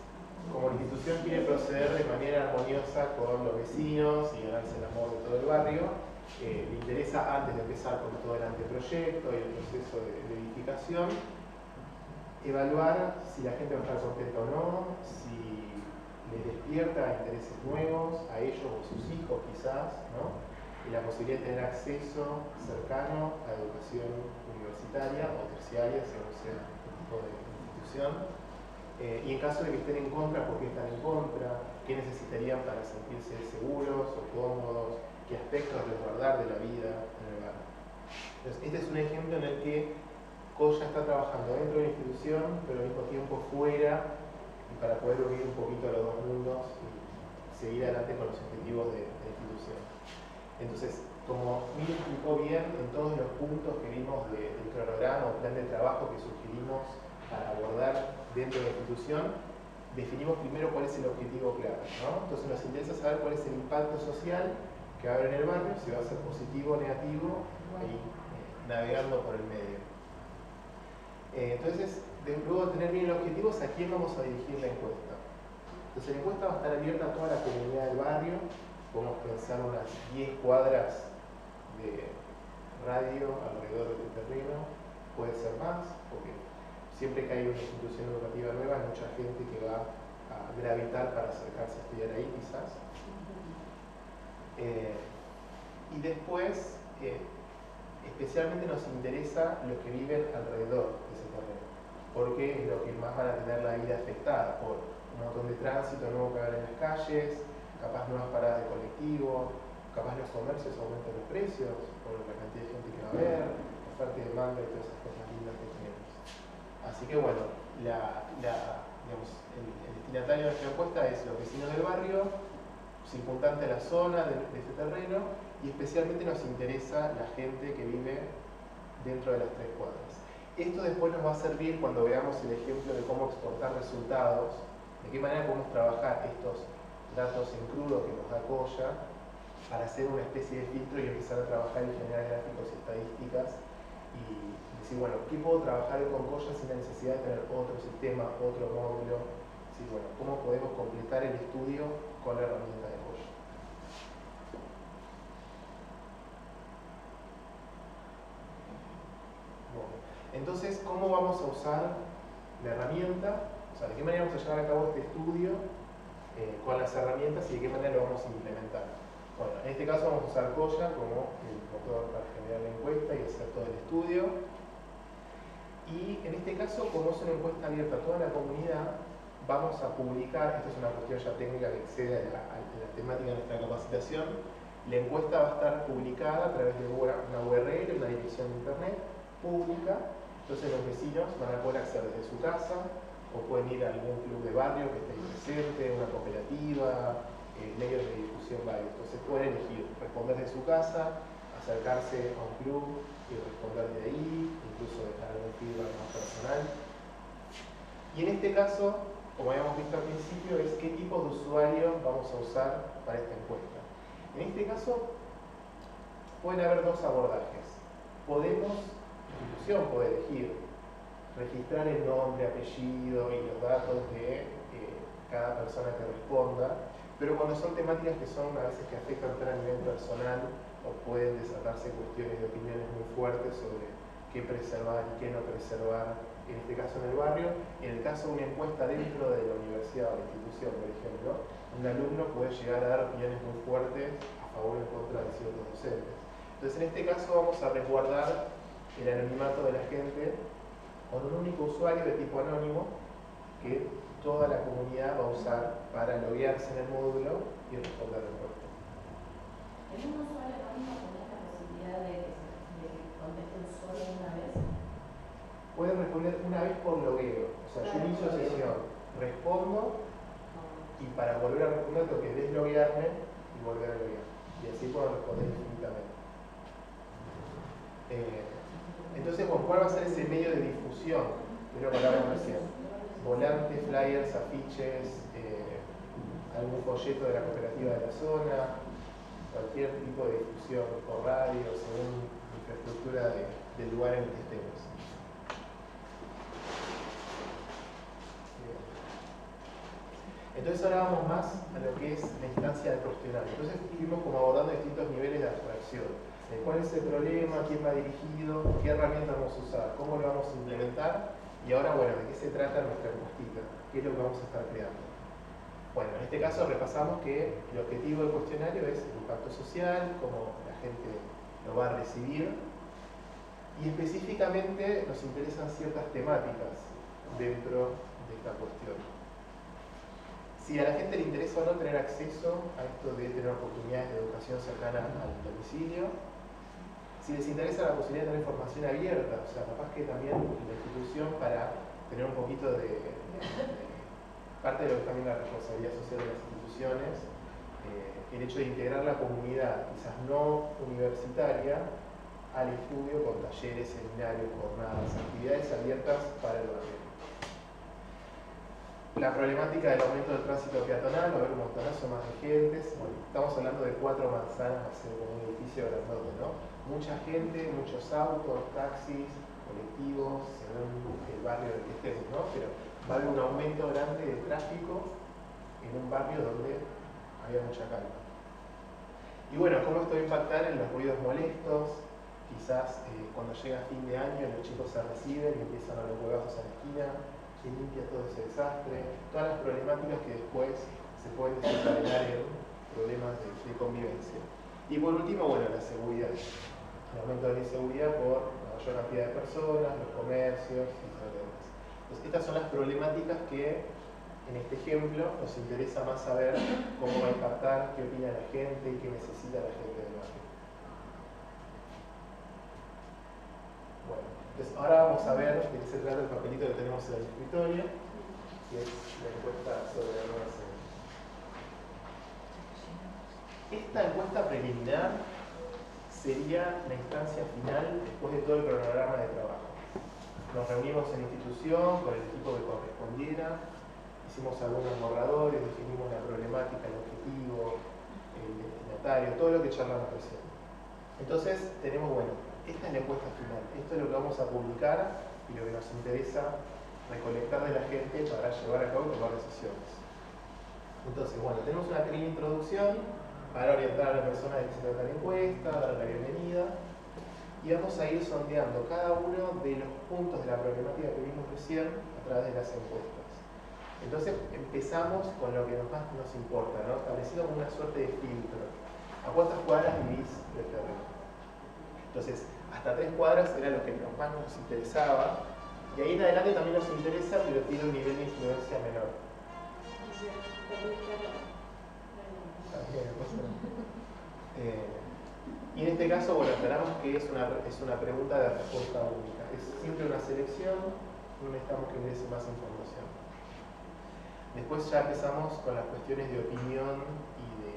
como la institución quiere proceder de manera armoniosa con los vecinos y ganarse el amor de todo el barrio, le interesa, antes de empezar con todo el anteproyecto y el proceso de edificación, evaluar si la gente va a estar contenta o no, si les despierta intereses nuevos a ellos o sus hijos quizás, ¿no? y la posibilidad de tener acceso cercano a educación universitaria o terciaria, según sea el tipo de institución. Y en caso de que estén en contra, ¿por qué están en contra? ¿Qué necesitarían para sentirse seguros o cómodos? ¿Qué aspectos resguardar de la vida en el barrio? Entonces, este es un ejemplo en el que Coya está trabajando dentro de la institución, pero al mismo tiempo fuera, y para poder unir un poquito los dos mundos y seguir adelante con los objetivos de la institución. Entonces, como Mili explicó bien, en todos los puntos que vimos del cronograma o plan de trabajo que sugerimos para abordar dentro de la institución, definimos primero cuál es el objetivo clave, ¿no? Entonces nos interesa saber cuál es el impacto social que va a haber en el barrio, si va a ser positivo o negativo, ahí navegando por el medio. Entonces, luego de tener bien el objetivo, ¿a quién vamos a dirigir la encuesta? Entonces la encuesta va a estar abierta a toda la comunidad del barrio. Podemos pensar unas 10 cuadras de radio alrededor del terreno, puede ser más, porque siempre que hay una institución educativa nueva hay mucha gente que va a gravitar para acercarse a estudiar ahí quizás. Y después, especialmente nos interesa los que viven alrededor de ese terreno, porque es lo que más van a tener la vida afectada por un montón de tránsito nuevo que va a haber en las calles, capaz nuevas paradas de colectivo, capaz los comercios aumentan los precios por la cantidad de gente que va a haber, oferta y demanda y todas esas cosas lindas que tenemos. Así que bueno, digamos, el destinatario de nuestra encuesta es los vecinos del barrio, circundante a la zona de este terreno, y especialmente nos interesa la gente que vive dentro de las 3 cuadras. Esto después nos va a servir cuando veamos el ejemplo de cómo exportar resultados, de qué manera podemos trabajar estos datos en crudo que nos da Coya para hacer una especie de filtro y empezar a trabajar y generar gráficos y estadísticas y decir, bueno, ¿qué puedo trabajar con Coya sin la necesidad de tener otro sistema, otro módulo? Decir, bueno, ¿cómo podemos completar el estudio con la herramienta de Coya? Bueno, entonces, ¿cómo vamos a usar la herramienta? O sea, ¿de qué manera vamos a llevar a cabo este estudio con las herramientas y de qué manera lo vamos a implementar? Bueno, en este caso vamos a usar Coya como el motor para generar la encuesta y hacer todo el estudio. Y en este caso, como es una encuesta abierta a toda la comunidad, vamos a publicar, esto es una cuestión ya técnica que excede a la temática de nuestra capacitación, la encuesta va a estar publicada a través de una URL, una dirección de internet pública, entonces los vecinos van a poder acceder desde su casa, o pueden ir a algún club de barrio que esté ahí presente, una cooperativa, medios de difusión varios. Entonces pueden elegir responder de su casa, acercarse a un club y responder de ahí, incluso dejar algún feedback más personal. Y en este caso, como habíamos visto al principio, es qué tipo de usuario vamos a usar para esta encuesta. En este caso, pueden haber 2 abordajes. La institución puede elegir registrar el nombre, apellido y los datos de cada persona que responda, pero cuando son temáticas que son a veces que afectan tan a nivel personal o pueden desatarse cuestiones de opiniones muy fuertes sobre qué preservar y qué no preservar, en este caso en el barrio, en el caso de una encuesta dentro de la universidad o la institución, por ejemplo, un alumno puede llegar a dar opiniones muy fuertes a favor o en contra de ciertos docentes. Entonces en este caso vamos a resguardar el anonimato de la gente con un único usuario de tipo anónimo que toda la comunidad va a usar para loguearse en el módulo y responder la encuesta. ¿En un usuario anónimo tenés la posibilidad de que contesten solo una vez? Pueden responder una vez por logueo. O sea, yo inicio sesión, respondo y para volver a responder tengo que desloguearme y volver a loguear. Y así puedo responder infinitamente. Entonces, bueno, ¿cuál va a ser ese medio de difusión? De lo que hablábamos recién. Volantes, flyers, afiches, algún folleto de la cooperativa de la zona, cualquier tipo de difusión por radio, según la infraestructura del lugar en el que estemos. Entonces ahora vamos más a lo que es la instancia del cuestionario. Entonces vimos como abordando distintos niveles de abstracción. ¿Cuál es el problema? ¿Quién va dirigido? ¿Qué herramienta vamos a usar? ¿Cómo lo vamos a implementar? Y ahora, bueno, ¿de qué se trata nuestra encuestita? ¿Qué es lo que vamos a estar creando? Bueno, en este caso repasamos que el objetivo del cuestionario es el impacto social, cómo la gente lo va a recibir. Y específicamente nos interesan ciertas temáticas dentro de esta cuestión. Si a la gente le interesa o no tener acceso a esto de tener oportunidades de educación cercana al domicilio, si les interesa la posibilidad de tener formación abierta, o sea, capaz que también la institución, para tener un poquito de parte de lo que es también la responsabilidad social de las instituciones, el hecho de integrar la comunidad, quizás no universitaria, al estudio con talleres, seminarios, jornadas, actividades abiertas para el barrio. La problemática del aumento del tránsito peatonal, va a haber un montonazo más de gentes. Bueno, estamos hablando de 4 manzanas, va a ser como un edificio grandote, ¿no? Mucha gente, muchos autos, taxis, colectivos, según el barrio en el que estemos, ¿no? Pero va a haber un aumento grande de tráfico en un barrio donde había mucha calma. Y bueno, ¿cómo esto va a impactar en los ruidos molestos? Quizás cuando llega fin de año los chicos se reciben y empiezan a los huevazos a la esquina. ¿Quién limpia todo ese desastre? Todas las problemáticas que después se pueden desencadenar en problemas de convivencia. Y por último, bueno, la seguridad. El aumento de la inseguridad por la mayor cantidad de personas, los comercios y todo lo demás. Entonces, estas son las problemáticas que en este ejemplo nos interesa más saber cómo va a impactar, qué opina la gente y qué necesita la gente del barrio. Bueno, entonces ahora vamos a ver de qué se trata el papelito que tenemos en el escritorio, que es la encuesta sobre la nueva sede. Esta encuesta preliminar sería la instancia final después de todo el cronograma de trabajo. Nos reunimos en la institución con el equipo que correspondiera, hicimos algunos borradores, definimos la problemática, el objetivo, el destinatario, todo lo que charlamos recién. Entonces tenemos, bueno, esta es la encuesta final, esto es lo que vamos a publicar y lo que nos interesa recolectar de la gente para llevar a cabo y tomar decisiones. Entonces, bueno, tenemos una pequeña introducción para orientar a la persona de que se trata la encuesta, dar la bienvenida, y vamos a ir sondeando cada uno de los puntos de la problemática que vimos recién a través de las encuestas. Entonces empezamos con lo que más nos importa, ¿no? Establecido como una suerte de filtro. ¿A cuántas cuadras vivís del terreno? Entonces, hasta 3 cuadras era lo que más nos interesaba, y ahí en adelante también nos interesa, pero tiene un nivel de influencia menor. Y en este caso, bueno, aclaramos que es una pregunta de respuesta única. Es siempre una selección, no necesitamos que ingrese más información. Después ya empezamos con las cuestiones de opinión y de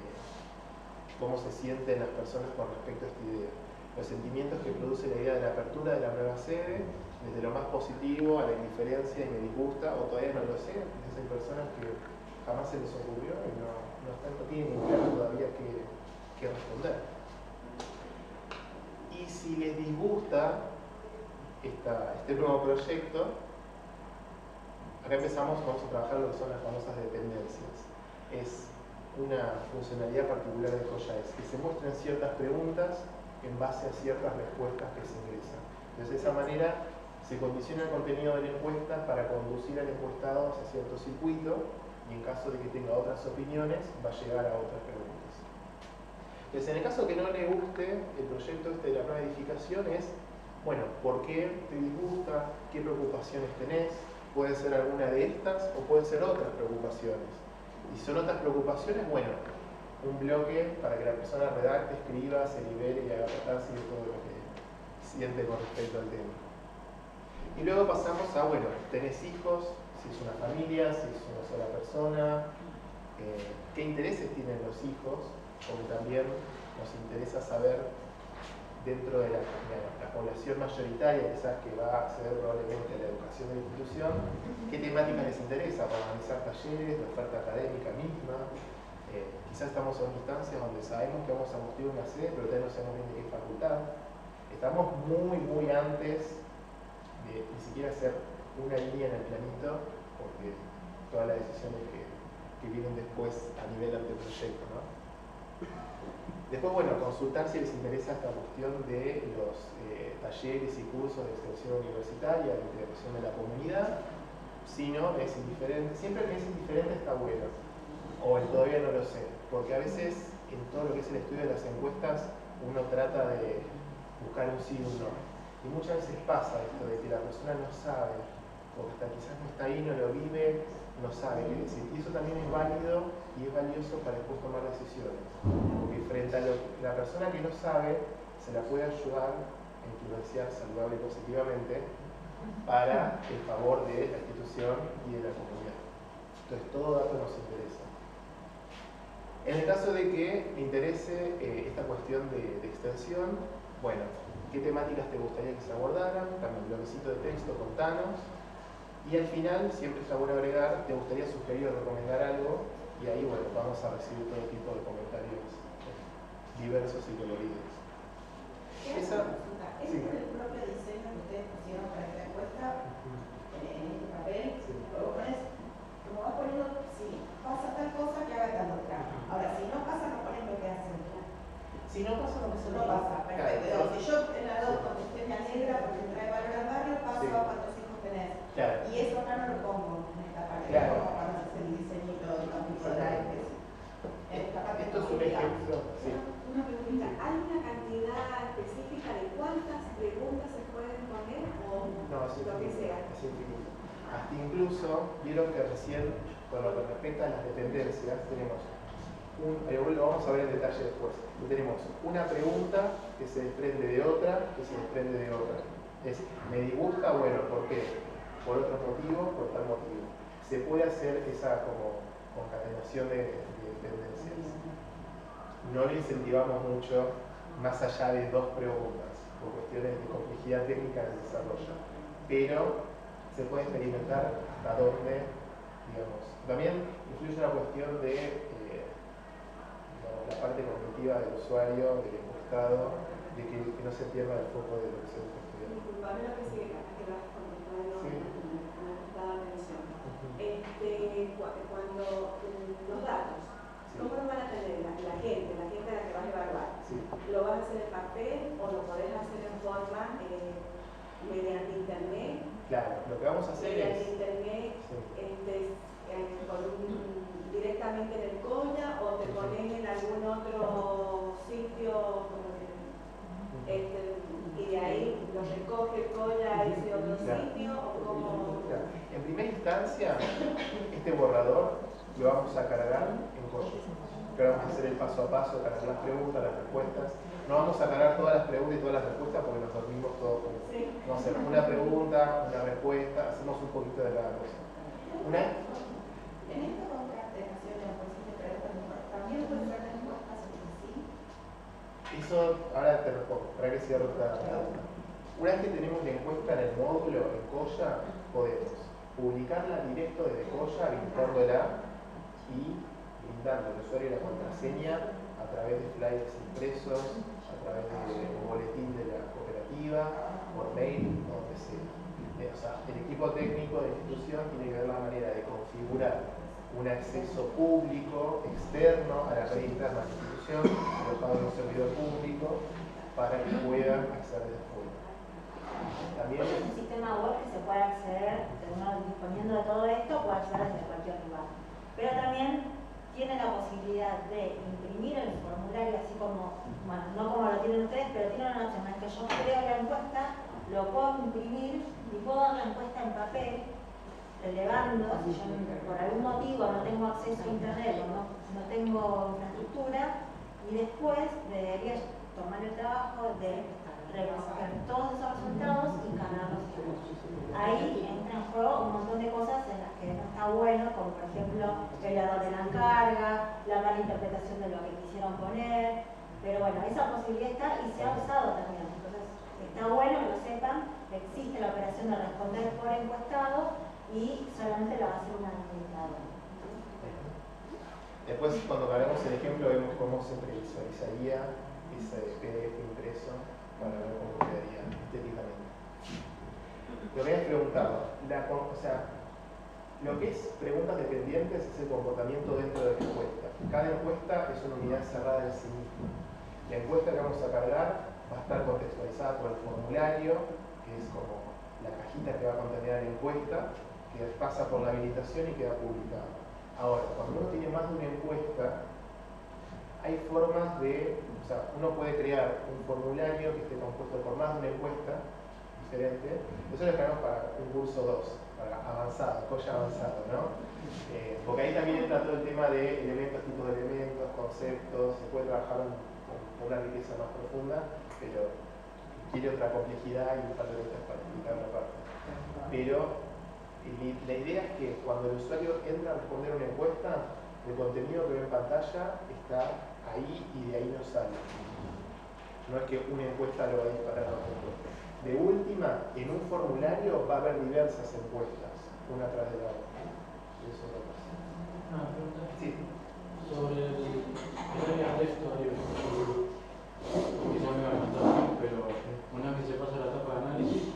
cómo se sienten las personas con respecto a esta idea. Los sentimientos que produce la idea de la apertura de la nueva sede, desde lo más positivo a la indiferencia y me disgusta, o todavía no lo sé, hay personas que jamás se les ocurrió y no tienen ni claro todavía qué responder. Y si les disgusta este nuevo proyecto, acá vamos a trabajar lo que son las famosas dependencias. Es una funcionalidad particular de Joya, es que se muestren ciertas preguntas en base a ciertas respuestas que se ingresan. Entonces, de esa manera se condiciona el contenido de la encuesta para conducir al encuestado hacia cierto circuito, y en caso de que tenga otras opiniones, va a llegar a otras preguntas. Entonces, en el caso que no le guste el proyecto de la nueva edificación es, bueno, ¿por qué te disgusta? ¿Qué preocupaciones tenés? Puede ser alguna de estas o pueden ser otras preocupaciones. Y si son otras preocupaciones, bueno, un bloque para que la persona redacte, escriba, se libere y haga tratarse de todo lo que siente con respecto al tema. Y luego pasamos a, bueno, ¿tenés hijos? Si es una familia, si es una sola persona, qué intereses tienen los hijos, porque también nos interesa saber dentro de la población mayoritaria, quizás que va a acceder probablemente a la educación de la institución, qué temáticas les interesa para organizar talleres, la oferta académica misma. Quizás estamos en una instancia donde sabemos que vamos a construir una sede, pero todavía no sabemos bien de qué facultad. Estamos muy antes de ni siquiera hacer una línea en el planito, porque todas las decisiones que vienen después a nivel anteproyecto, ¿no? Después, bueno, consultar si les interesa esta cuestión de los talleres y cursos de extensión universitaria, de integración de la comunidad. Si no, es indiferente. Siempre que es indiferente está bueno. O todavía no lo sé. Porque a veces, en todo lo que es el estudio de las encuestas, uno trata de buscar un sí o un no. Y muchas veces pasa esto de que la persona no sabe, o hasta quizás no está ahí, no lo vive, no sabe qué decir. Y eso también es válido y es valioso para después tomar decisiones. Porque frente a la persona que no sabe, se la puede ayudar a influenciar saludable y positivamente para el favor de la institución y de la comunidad. Entonces todo dato nos interesa. En el caso de que me interese esta cuestión de extensión, bueno, ¿qué temáticas te gustaría que se abordaran? También bloquecito de texto, contanos. Y al final, siempre está bueno agregar, ¿te gustaría sugerir o recomendar algo? Y ahí, bueno, vamos a recibir todo tipo de comentarios diversos y coloridos. Esa, ¿Es por el propio diseño que ustedes pusieron para esta encuesta en este papel? Sí. Luego pones, como vas poniendo, si pasa tal cosa, que haga tal otra. Ahora, si no pasa, no pones lo que hacen. si no pasa, no pasa No pasa, perfecto. Claro. Si yo en la 2 contesté me alegra porque trae valor al barrio, paso Sí. a cuántos hijos tenés. Claro. Y eso acá no lo pongo en esta parte, Claro. como cuando haces el diseñito de computadora. En esta parte Esto es un comunidad. ejemplo. Sí. Una pregunta, ¿hay una cantidad específica de cuántas preguntas se pueden poner o No, es lo que infinito. sea? Es infinito. Hasta incluso, vieron que recién, con lo que respecta a las dependencias, tenemos lo vamos a ver en detalle después. Tenemos una pregunta que se desprende de otra, que se desprende de otra. ¿Me disgusta? Bueno, ¿por qué? Por otros motivos, por tal motivo. Se puede hacer esa como concatenación de dependencias. No le incentivamos mucho más allá de 2 preguntas, por cuestiones de complejidad técnica del desarrollo. Pero se puede experimentar hasta dónde, digamos. También influye una cuestión de la parte cognitiva del usuario, del encuestado, de que no se pierda el foco de lo que se busca estudiar. Disculpame lo que sigue, capaz que lo has contestado, Sí. no me prestaba atención. Cuando los datos, Sí. ¿cómo los van a tener la gente a la que vas a evaluar? Sí. ¿Lo vas a hacer en papel o lo podés hacer en forma mediante internet? Claro, lo que vamos a hacer Mediante es... internet, Sí. directamente en el COIA o te pones en algún otro sitio y de ahí lo recoge el COIA a ese otro sitio o cómo. Claro. En primera instancia, este borrador lo vamos a cargar en COIA. Pero vamos a hacer el paso a paso, cargar las preguntas, las respuestas. No vamos a cargar todas las preguntas y todas las respuestas porque nos dormimos todos juntos. Sí. Vamos a hacer una pregunta, una respuesta, hacemos un poquito de cada cosa. En esta concatenación de la posición de preguntas, ¿también puede ser respuestas entre sí? Eso, ahora te respondo, para que cierro esta pregunta. Una vez que tenemos la encuesta en el módulo, en COIA, podemos publicarla directo desde COIA, habilitándola y brindando al usuario la contraseña a través de flyers impresos, a través del boletín de la cooperativa, por mail, donde sea. O sea, el equipo técnico de la institución tiene que ver la manera de configurar un acceso público, externo a la red interna de la institución, alojado en un servidor público, para que puedan acceder desde afuera. También Es un sistema web que se puede acceder, uno disponiendo de todo esto, puede acceder desde cualquier lugar. Pero también tiene la posibilidad de imprimir el formulario, así como, bueno, no como lo tienen ustedes, pero tiene una opción en que yo creo la encuesta, lo puedo imprimir y puedo dar la encuesta en papel, elevando, si yo por algún motivo no tengo acceso a internet o no tengo infraestructura, y después debería tomar el trabajo de recoger todos esos resultados y cargarlos. Ahí entra en juego un montón de cosas en las que no está bueno, como por ejemplo el error de la carga, la mala interpretación de lo que quisieron poner, pero bueno, esa posibilidad está y se ha usado también. Entonces, está bueno que lo sepan, existe la operación de responder por encuestado y solamente lo va a hacer un administrador. después, cuando cargamos el ejemplo, vemos cómo se previsualizaría ese PDF impreso para ver cómo quedaría estéticamente. Lo que habías preguntado, lo que es preguntas dependientes es el comportamiento dentro de la encuesta. Cada encuesta es una unidad cerrada en sí misma. La encuesta que vamos a cargar va a estar contextualizada por el formulario, que es como la cajita que va a contener la encuesta, que pasa por la habilitación y queda publicada. Ahora, cuando uno tiene más de una encuesta, hay formas de O sea, uno puede crear un formulario que esté compuesto por más de una encuesta diferente. Eso lo dejamos para un curso 2, para avanzado, COYA avanzado, ¿no? Porque ahí también entra todo el tema de elementos, tipos de elementos, conceptos, se puede trabajar con una riqueza más profunda, pero quiere otra complejidad y un par de letras para explicar la parte. Pero la idea es que cuando el usuario entra a responder una encuesta, el contenido que ve en pantalla está ahí y de ahí no sale. No es que una encuesta lo va a disparar a otra encuesta. De última, en un formulario va a haber diversas encuestas, una tras de la otra. Eso no pasa. Una pregunta. Sí. Sobre el área texto, quizá me va a contar, pero una vez que se pasa la etapa de análisis,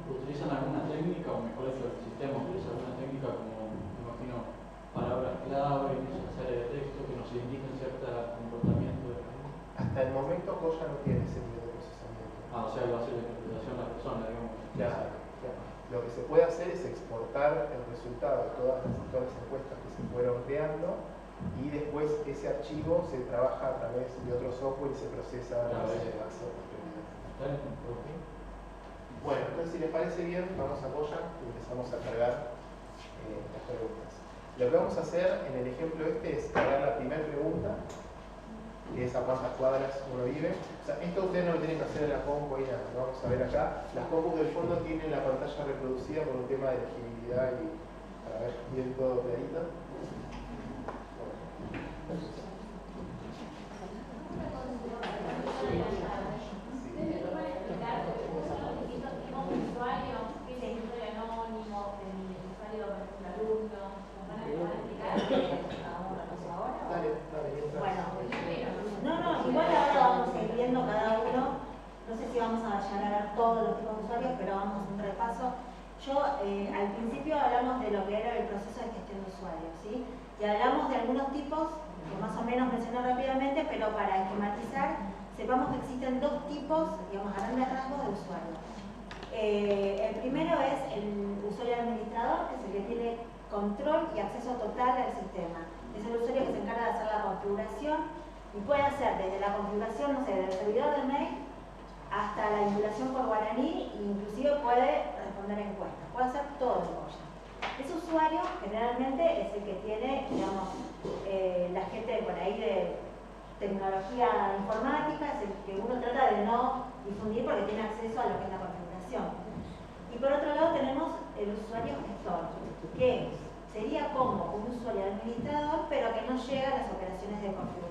¿utilizan alguna técnica, o mejor dicho, el sistema utiliza alguna técnica como, me imagino, palabras clave en esa área de texto que nos indiquen cierto comportamiento de la gente? Hasta el momento COYA no tiene ese nivel de procesamiento. O sea, lo hace la interpretación de la persona, digamos. Claro. Lo que se puede hacer es exportar el resultado de todas las encuestas que se fueron creando y después ese archivo se trabaja a través de otro software y se procesa a través de base de oportunidades. Bueno, entonces si les parece bien, vamos a COYA y empezamos a cargar las preguntas. Lo que vamos a hacer en el ejemplo este es cargar la primera pregunta, que es a cuántas cuadras uno vive. O sea, esto ustedes no lo tienen que hacer en la compu y nada, lo vamos a ver acá. Las compus del fondo tienen la pantalla reproducida por un tema de legibilidad y para ver bien todo clarito. Igual ahora vamos a ir viendo cada uno, no sé si vamos a llegar a ver todos los tipos de usuarios, pero vamos a hacer un repaso. Al principio hablamos de lo que era el proceso de gestión de usuarios, ¿sí? Y hablamos de algunos tipos, que más o menos mencioné rápidamente, pero para esquematizar, sepamos que existen dos tipos, digamos, a grandes rasgos de usuarios. El primero es el usuario administrador, que es el que tiene control y acceso total al sistema. Es el usuario que se encarga de hacer la configuración y puede hacer desde la configuración, no sé, del servidor de mail hasta la vinculación por Guaraní e inclusive puede responder encuestas, puede hacer todo en COYA. Ese usuario generalmente es el que tiene, digamos, la gente por ahí de tecnología informática, es el que uno trata de no difundir porque tiene acceso a lo que es la configuración. Y por otro lado tenemos el usuario gestor, que sería como un usuario administrador, pero que no llega a las operaciones de configuración.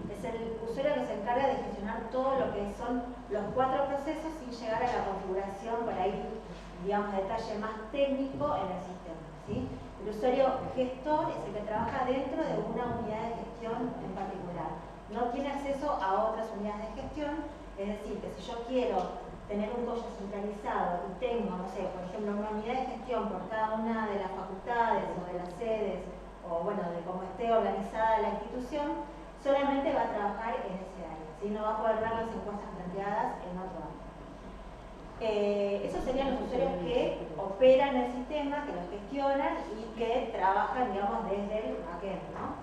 Es el usuario que se encarga de gestionar todo lo que son los 4 procesos sin llegar a la configuración, por ahí, digamos, detalle más técnico en el sistema, ¿sí? El usuario gestor es el que trabaja dentro de una unidad de gestión en particular. No tiene acceso a otras unidades de gestión, es decir, que si yo quiero tener un COYA centralizado y tengo, no sé, por ejemplo, una unidad de gestión por cada una de las facultades o de las sedes, o bueno, de cómo esté organizada la institución, solamente va a trabajar en ese área, ¿sí? No va a poder ver las encuestas planteadas en otro área. Esos serían los usuarios que operan el sistema, que lo gestionan y que trabajan, digamos, desde el backend, ¿no?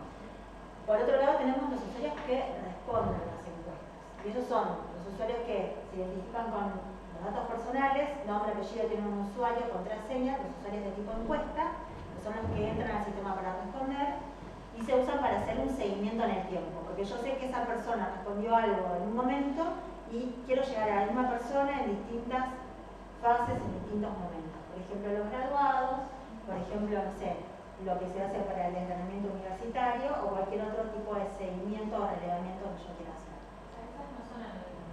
Por otro lado tenemos los usuarios que responden a las encuestas. Y esos son los usuarios que se identifican con los datos personales, nombre, apellido, tienen un usuario, contraseña, los usuarios de tipo encuesta, que son los que entran al sistema para responder, y se usan para hacer un seguimiento en el tiempo, porque yo sé que esa persona respondió algo en un momento y quiero llegar a la misma persona en distintas fases, en distintos momentos. Por ejemplo, los graduados, por ejemplo, no sé, lo que se hace para el entrenamiento universitario o cualquier otro tipo de seguimiento o relevamiento que yo quiera hacer. Esas no son anónimas.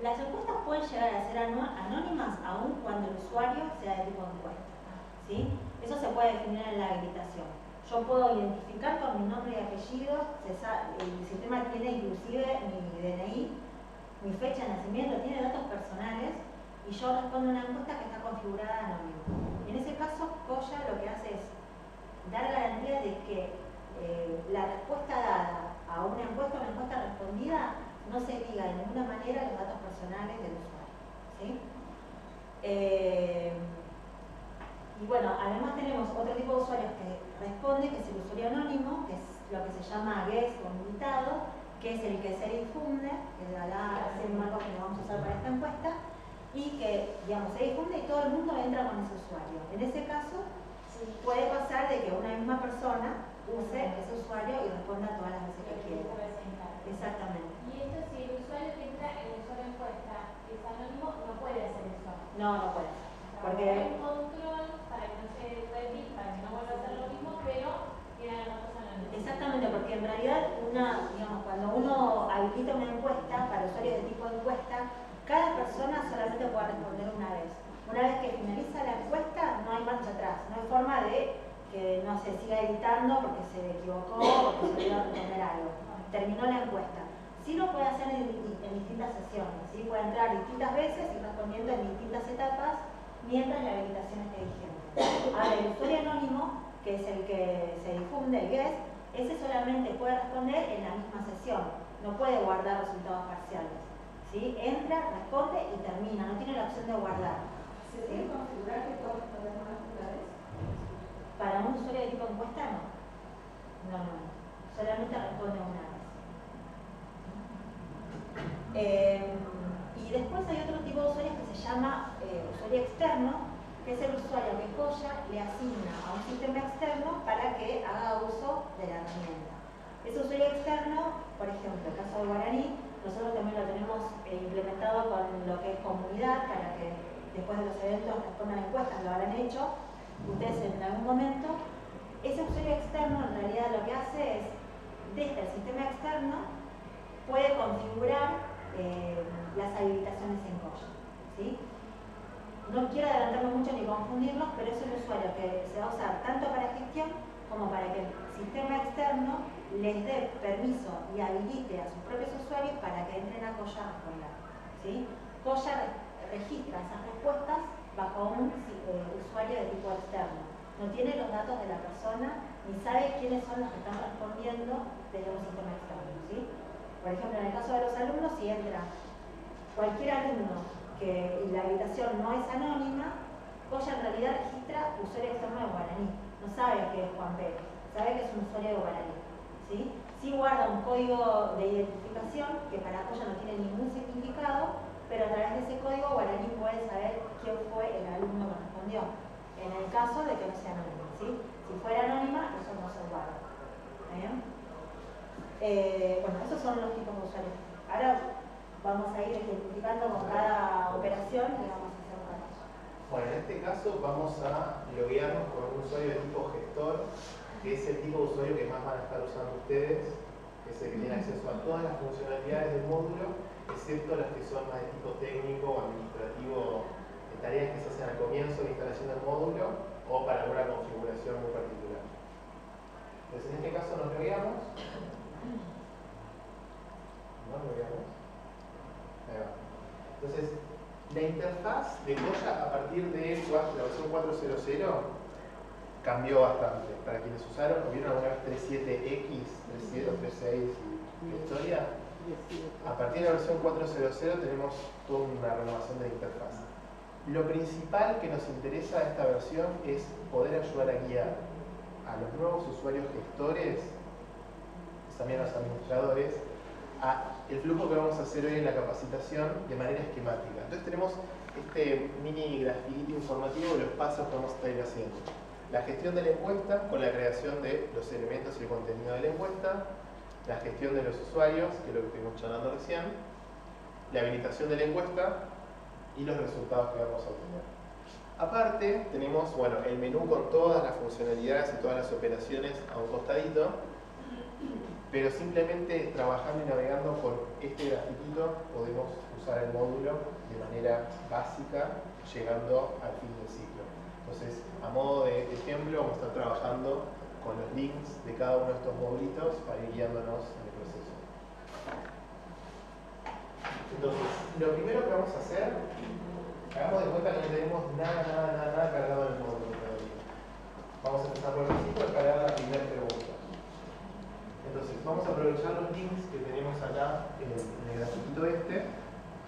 Las encuestas pueden llegar a ser anónimas aun cuando el usuario sea de tipo encuesta, ¿sí? Eso se puede definir en la habilitación. Yo puedo identificar con mi nombre y apellido, el sistema tiene inclusive mi DNI, mi fecha de nacimiento, tiene datos personales y yo respondo una encuesta que está configurada anónima. En ese caso, COYA lo que hace es dar garantía de que la respuesta dada a una encuesta respondida no se liga de ninguna manera a los datos personales del usuario, ¿sí? Y bueno, además tenemos otro tipo de usuarios que responde, que es el usuario anónimo, que es lo que se llama guest o invitado, que es el que se difunde, que es el marco que vamos a usar para esta encuesta, y que, digamos, se difunde y todo el mundo entra con ese usuario. En ese caso, puede pasar de que una misma persona use ese usuario y responda todas las veces que quiera. Exactamente. Y esto, si el usuario que entra en el usuario encuesta es anónimo, no puede hacer eso. No, no puede. Porque hay un control para que no se repita, para que no vuelva a hacer lo mismo, pero quedan los datos anónimos. exactamente, porque en realidad digamos, cuando uno habilita una encuesta para usuarios de tipo encuesta, cada persona solamente puede responder una vez. Una vez que finaliza la encuesta, no hay marcha atrás, no hay forma de que no se siga editando porque se equivocó o porque se olvidó responder algo. Terminó la encuesta. Sí lo puede hacer en distintas sesiones, ¿sí? Puede entrar distintas veces y respondiendo en distintas etapas mientras la habilitación esté vigente. Ahora, el usuario anónimo, que es el que se difunde, el guest, ese solamente puede responder en la misma sesión, no puede guardar resultados parciales. ¿Sí? Entra, responde y termina, no tiene la opción de guardar. ¿Se puede configurar que todos respondemos una vez? Para un usuario de tipo encuesta, no. No. Solamente responde una vez. Y después hay otro tipo de usuario que se llama usuario externo, que es el usuario que Coya le asigna a un sistema externo para que haga uso de la herramienta. Ese usuario externo, por ejemplo, en el caso de Guaraní, nosotros también lo tenemos implementado con lo que es comunidad, para que después de los eventos respondan encuestas, lo habrán hecho ustedes en algún momento. Ese usuario externo en realidad lo que hace es, desde el sistema externo, puede configurar las habilitaciones en Coya, ¿sí? No quiero adelantarme mucho ni confundirlos, pero es un usuario que se va a usar tanto para gestión como para que el sistema externo les dé permiso y habilite a sus propios usuarios para que entren a Coya a responder, ¿sí? Coya registra esas respuestas bajo un usuario de tipo externo. No tiene los datos de la persona ni sabe quiénes son los que están respondiendo desde un sistema externo, ¿sí? Por ejemplo, en el caso de los alumnos, si entra cualquier alumno que la habilitación no es anónima, Coya en realidad registra usuario externo de Guaraní. No sabe que es Juan Pérez, sabe que es un usuario de Guaraní, ¿sí? Sí guarda un código de identificación que para Coya no tiene ningún significado, pero a través de ese código Guaraní puede saber quién fue el alumno que respondió, en el caso de que no sea anónima, ¿sí? Si fuera anónima, eso no se guarda. ¿Bien? Bueno, esos son los tipos de usuarios. Ahora vamos a ir ejemplificando con cada operación y vamos a hacer un caso. Bueno, en este caso vamos a loguearnos con un usuario de tipo gestor, que es el tipo de usuario que más van a estar usando ustedes, que es el que tiene acceso a todas las funcionalidades del módulo, excepto las que son más de tipo técnico o administrativo, de tareas que se hacen al comienzo de la instalación del módulo o para alguna configuración muy particular. Entonces en este caso nos logueamos. ¿No logueamos? Ahí va. Entonces, la interfaz de Coya a partir de la versión 4.0.0 cambió bastante. Para quienes usaron, ¿o vieron alguna vez 3.7x, 3.0, 3.6 y la historia? A partir de la versión 4.0.0 tenemos toda una renovación de la interfaz. Lo principal que nos interesa de esta versión es poder ayudar a guiar a los nuevos usuarios gestores, también a los administradores, el flujo que vamos a hacer hoy en la capacitación de manera esquemática. Entonces tenemos este mini grafiquito informativo de los pasos que vamos a estar haciendo. La gestión de la encuesta con la creación de los elementos y el contenido de la encuesta, la gestión de los usuarios, que es lo que estuvimos charlando recién, la habilitación de la encuesta y los resultados que vamos a obtener. Aparte tenemos el menú con todas las funcionalidades y todas las operaciones a un costadito, pero simplemente trabajando y navegando por este grafiquito podemos usar el módulo de manera básica, llegando al fin del ciclo. Entonces, a modo de ejemplo, vamos a estar trabajando con los links de cada uno de estos modulitos para ir guiándonos en el proceso. Entonces, lo primero que vamos a hacer, hagamos de cuenta que no tenemos nada cargado en el módulo todavía. Vamos a empezar por el principio de cargar la primera pregunta. Entonces, vamos a aprovechar los links que tenemos acá en el grafiquito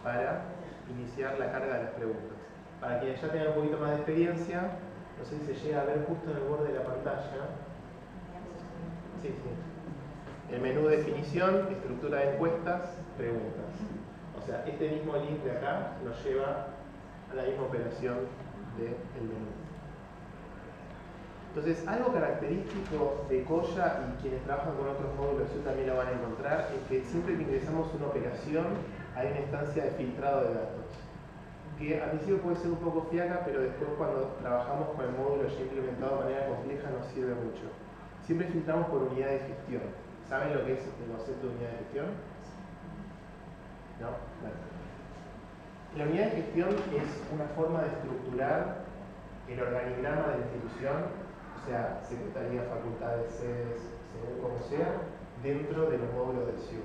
para iniciar la carga de las preguntas. Para quienes ya tengan un poquito más de experiencia, no sé si se llega a ver justo en el borde de la pantalla. Sí. El menú de definición, estructura de encuestas, preguntas. O sea, este mismo link de acá nos lleva a la misma operación del menú. Entonces, algo característico de Colla, y quienes trabajan con otros módulos también lo van a encontrar, es que siempre que ingresamos una operación hay una instancia de filtrado de datos, que al principio puede ser un poco fiaca, pero después cuando trabajamos con el módulo ya implementado de manera compleja nos sirve mucho. Siempre filtramos por unidad de gestión. ¿Saben lo que es el concepto de unidad de gestión? ¿No? Bueno. La unidad de gestión es una forma de estructurar el organigrama de la institución, o sea, secretaría, facultades, sedes, según como sea, dentro de los módulos del SIU.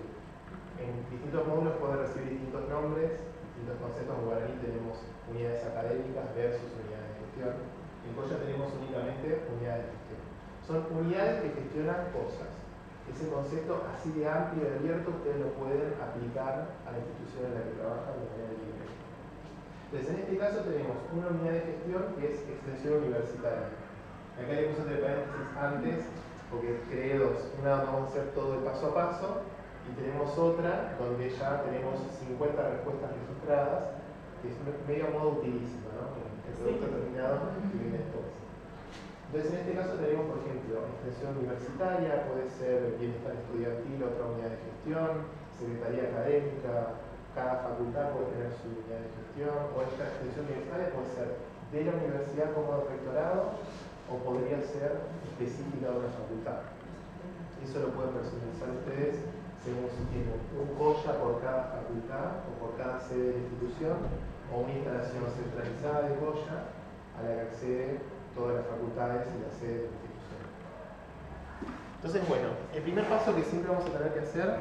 En distintos módulos pueden recibir distintos nombres, distintos conceptos. En guaraní tenemos unidades académicas versus unidades de gestión. En Colla tenemos únicamente unidades de gestión. Son unidades que gestionan cosas. Ese concepto así de amplio y abierto ustedes lo pueden aplicar a la institución en la que trabajan de manera libre. Entonces, en este caso tenemos una unidad de gestión que es extensión universitaria. Acá le puse entre paréntesis antes, porque creé dos. Una donde vamos a hacer todo el paso a paso, y tenemos otra donde ya tenemos 50 respuestas registradas, que es medio modo utilísimo, ¿no? El producto terminado que viene después. Entonces, en este caso tenemos, por ejemplo, extensión universitaria, puede ser bienestar estudiantil, otra unidad de gestión, secretaría académica, cada facultad puede tener su unidad de gestión, o esta extensión universitaria puede ser de la universidad como del rectorado, o podría ser específica de una facultad. Eso lo pueden personalizar ustedes según si tienen un Colla por cada facultad o por cada sede de la institución, o una instalación centralizada de Colla a la que accede todas las facultades y las sedes de la institución. Entonces, bueno, el primer paso que siempre vamos a tener que hacer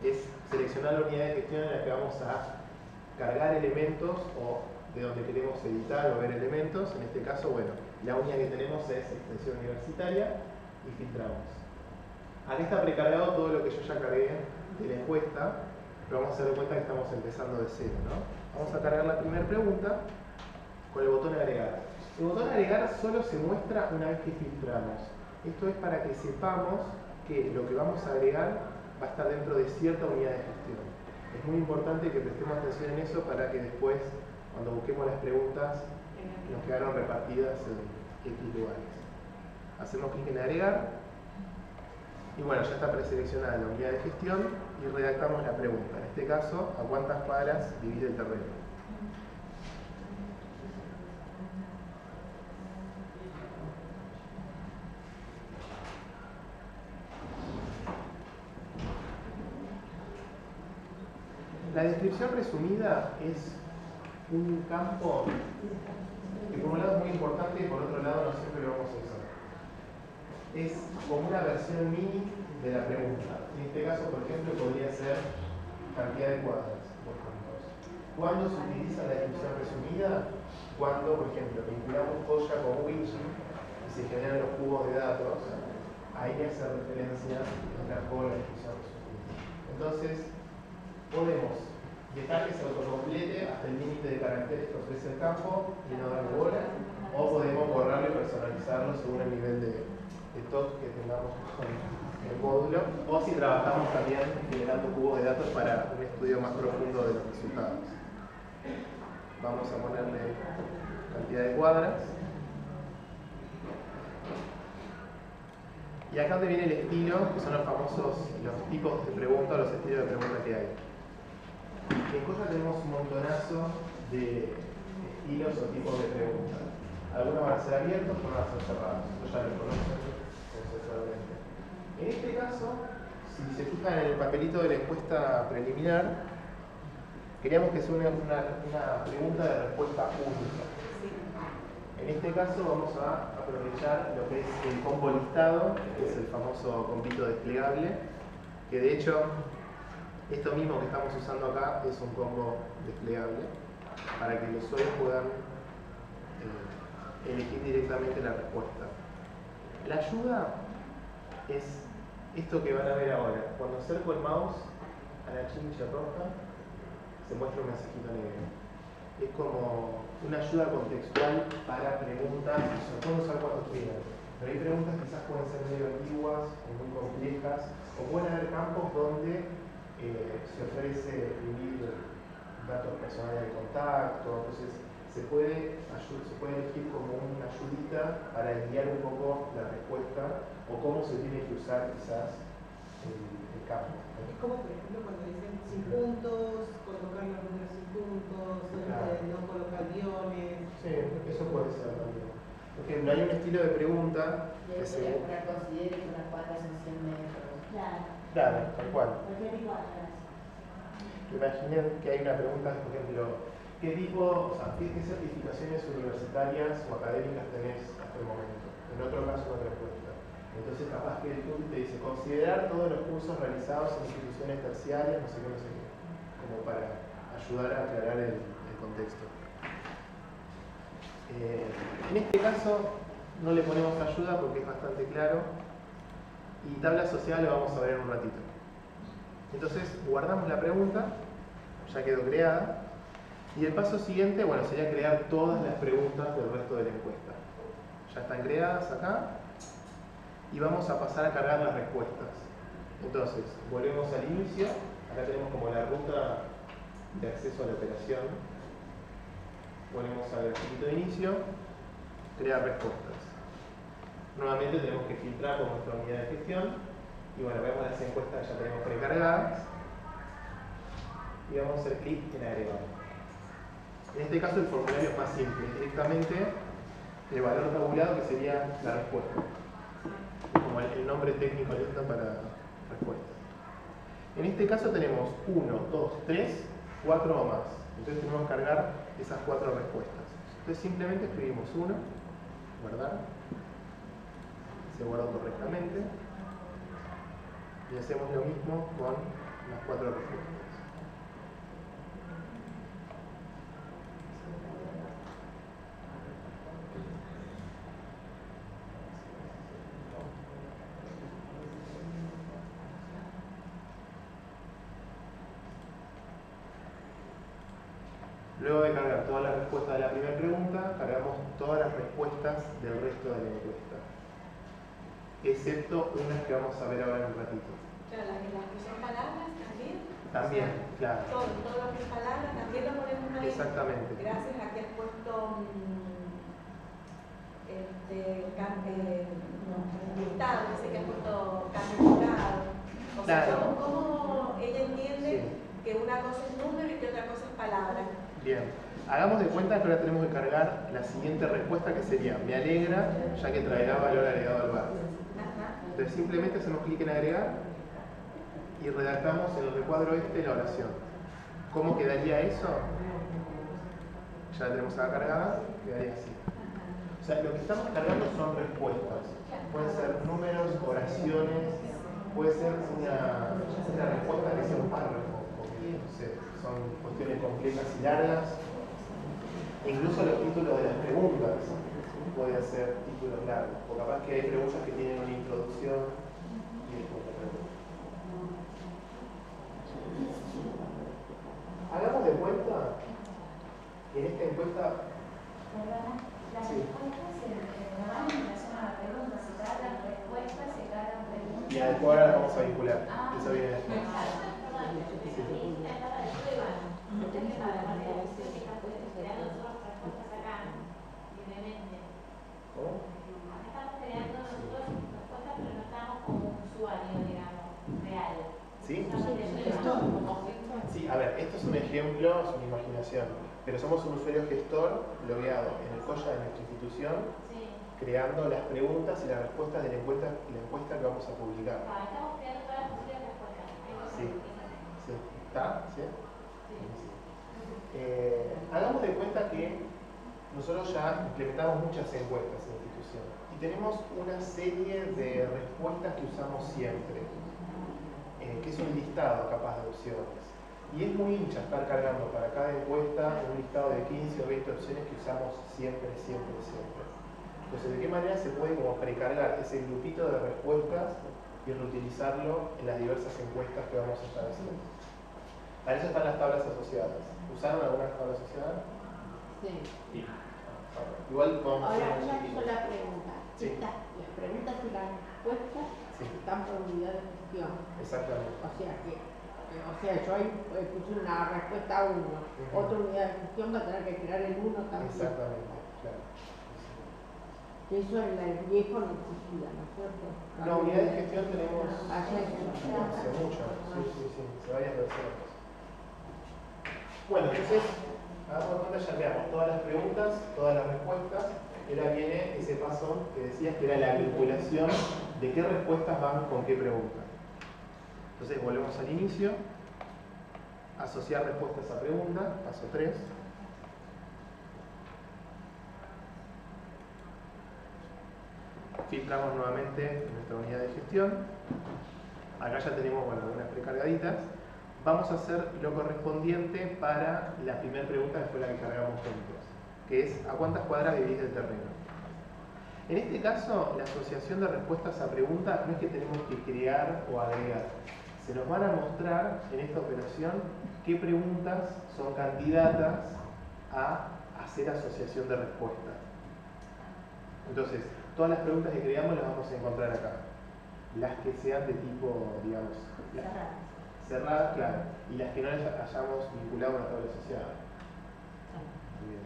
es seleccionar la unidad de gestión en la que vamos a cargar elementos o de donde queremos editar o ver elementos. En este caso, bueno, la única que tenemos es extensión universitaria y filtramos. Aquí está precargado todo lo que yo ya cargué de la encuesta, pero vamos a dar cuenta que estamos empezando de cero, ¿no? Vamos a cargar la primera pregunta con el botón agregar. El botón agregar solo se muestra una vez que filtramos. Esto es para que sepamos que lo que vamos a agregar va a estar dentro de cierta unidad de gestión. Es muy importante que prestemos atención en eso para que después, cuando busquemos las preguntas, nos quedaron repartidas en X lugares. Hacemos clic en agregar y bueno, ya está preseleccionada la unidad de gestión y redactamos la pregunta. En este caso, ¿a cuántas cuadras divide el terreno? La descripción resumida es un campo que por un lado es muy importante y por otro lado no siempre lo vamos a usar. Es como una versión mini de la pregunta. En este caso, por ejemplo, podría ser cantidad de cuadras, por ejemplo. ¿Cuándo se utiliza la descripción resumida? Cuando, por ejemplo, vinculamos Colla con Wiki y se generan los cubos de datos, ahí hace referencia en la descripción resumida. Entonces, podemos dejar que se autocomplete hasta el límite de caracteres que ofrece el campo y no darle bola, o podemos borrarlo y personalizarlo según el nivel de TOC que tengamos con el módulo, o si trabajamos también generando cubos de datos para un estudio más profundo de los resultados. Vamos a ponerle cantidad de cuadras. Y acá donde viene el estilo, que son los famosos, los tipos de preguntas, los estilos de pregunta que hay. En Colla tenemos un montonazo de estilos o tipos de preguntas. Algunos van a ser abiertos, otros van a ser cerrados. Esto ya lo conocen conceptualmente. En este caso, si se fijan en el papelito de la encuesta preliminar, queríamos que sea una pregunta de respuesta única. En este caso vamos a aprovechar lo que es el combo listado, que es el famoso combito desplegable, que de hecho esto mismo que estamos usando acá es un combo desplegable para que los usuarios puedan elegir directamente la respuesta. La ayuda es esto que van a ver ahora. Cuando acerco el mouse a la chincha roja, se muestra un mensajito negro. Es como una ayuda contextual para preguntas, se pueden usar cuando quieran. Pero hay preguntas que quizás pueden ser medio antiguas o muy complejas, o pueden haber campos donde se ofrece incluir datos personales de contacto, entonces se puede elegir como una ayudita para guiar un poco la respuesta o cómo se tiene que usar quizás el campo. Es como, por ejemplo, cuando dicen sin puntos, colocar los números sin puntos, Claro. no colocar guiones. Sí, eso puede ser también. Por ejemplo, hay un estilo de pregunta que se... Para considerar que una cuadra son 100 metros. Claro. Claro, tal cual. Cualquier tipo de aclaración. Imaginen que hay una pregunta, por ejemplo, ¿qué certificaciones universitarias o académicas tenés hasta el momento? En otro caso, una respuesta. Entonces, capaz que el tool te dice considerar todos los cursos realizados en instituciones terciarias, no sé qué, como para ayudar a aclarar el contexto. En este caso, no le ponemos ayuda porque es bastante claro. Y tabla asociada lo vamos a ver en un ratito. Entonces, guardamos la pregunta, ya quedó creada. Y el paso siguiente, bueno, sería crear todas las preguntas del resto de la encuesta. Ya están creadas acá. Y vamos a pasar a cargar las respuestas. Entonces, volvemos al inicio. Acá tenemos como la ruta de acceso a la operación. Volvemos al punto de inicio. Crear respuestas. Nuevamente tenemos que filtrar por nuestra unidad de gestión. Y bueno, vemos las encuestas que ya tenemos precargadas. Y vamos a hacer clic en agregar. En este caso el formulario es más simple. Directamente el valor tabulado que sería la respuesta. Como el nombre técnico listo para respuestas. En este caso tenemos 1, 2, 3, 4 o más. Entonces tenemos que cargar esas 4 respuestas. Entonces simplemente escribimos 1, guardar, se guarda correctamente y hacemos lo mismo con las 4 respuestas. Luego de cargar todas las respuestas de la primera pregunta, cargamos todas las respuestas del resto de la encuesta, excepto unas que vamos a ver ahora en un ratito. Claro, las que son palabras también. También, O sea, claro. Todo lo que es palabras también lo ponemos ahí. Exactamente. Gracias a que has puesto listado, dice que has puesto calificado. O sea, Claro. ¿cómo ella entiende Sí. que una cosa es número y que otra cosa es palabra? Bien. Hagamos de cuenta que ahora tenemos que cargar la siguiente respuesta, que sería me alegra, ya que traerá valor agregado al bar. Ajá. Entonces simplemente hacemos clic en agregar y redactamos en el recuadro la oración. ¿Cómo quedaría eso? Ya la tenemos acá cargada, quedaría así. O sea, lo que estamos cargando son respuestas. Pueden ser números, oraciones, puede ser una respuesta que sea un párrafo, porque no sé, son cuestiones complejas y largas. E incluso los títulos de las preguntas pueden ser títulos largos, porque capaz que hay preguntas que tienen una introducción y después la pregunta. Hagamos de cuenta que en esta encuesta... Las Sí. respuestas se van en relación a la pregunta, se cargan respuestas, se cargan preguntas. Y después ahora las vamos a vincular. Eso viene después. ¿Cómo? Estamos creando nosotros respuestas, pero no estamos como usuario, digamos, real. ¿Sí? Como Sí, a ver, esto es un ejemplo, es una imaginación, pero somos un usuario gestor logueado en el COYA de nuestra institución, creando las preguntas y las respuestas de la encuesta que vamos a publicar. Estamos creando todas las posibles respuestas. Sí. Sí. ¿Está? ¿Sí? Hagamos de cuenta que nosotros ya implementamos muchas encuestas en la institución y tenemos una serie de respuestas que usamos siempre, que es un listado capaz de opciones. Y es muy hincha estar cargando para cada encuesta un listado de 15 o 20 opciones que usamos siempre. Entonces, ¿de qué manera se puede como precargar ese grupito de respuestas y reutilizarlo en las diversas encuestas que vamos a estar haciendo? Para eso están las tablas asociadas. ¿Usaron algunas tablas asociadas? Sí. Igual vamos a Ahora, hacer una sola pregunta. Sí. Las preguntas y las respuestas Sí. están por unidad de gestión. Exactamente. O sea yo ahí puse una respuesta a 1. Otra unidad de gestión va a tener que crear el 1 también. Exactamente, claro. Eso en el viejo no existía, ¿no es cierto? No, unidad de gestión tenemos Hace mucho. Sí, hace varias versiones. Bueno, entonces, hagamos cuenta, ya veamos todas las preguntas, todas las respuestas. Y ahora viene ese paso que decías que era la vinculación de qué respuestas van con qué preguntas. Entonces volvemos al inicio, asociar respuestas a preguntas, paso 3. Filtramos nuevamente en nuestra unidad de gestión. Acá ya tenemos unas precargaditas. Vamos a hacer lo correspondiente para la primera pregunta, que fue la que cargamos juntos, que es ¿a cuántas cuadras vivís del terreno? En este caso, la asociación de respuestas a preguntas no es que tenemos que crear o agregar. Se nos van a mostrar en esta operación qué preguntas son candidatas a hacer asociación de respuestas. Entonces, todas las preguntas que creamos las vamos a encontrar acá. Las que sean de tipo, digamos, cerradas, claro, y las que no las hayamos vinculado a una tabla asociada. Bien.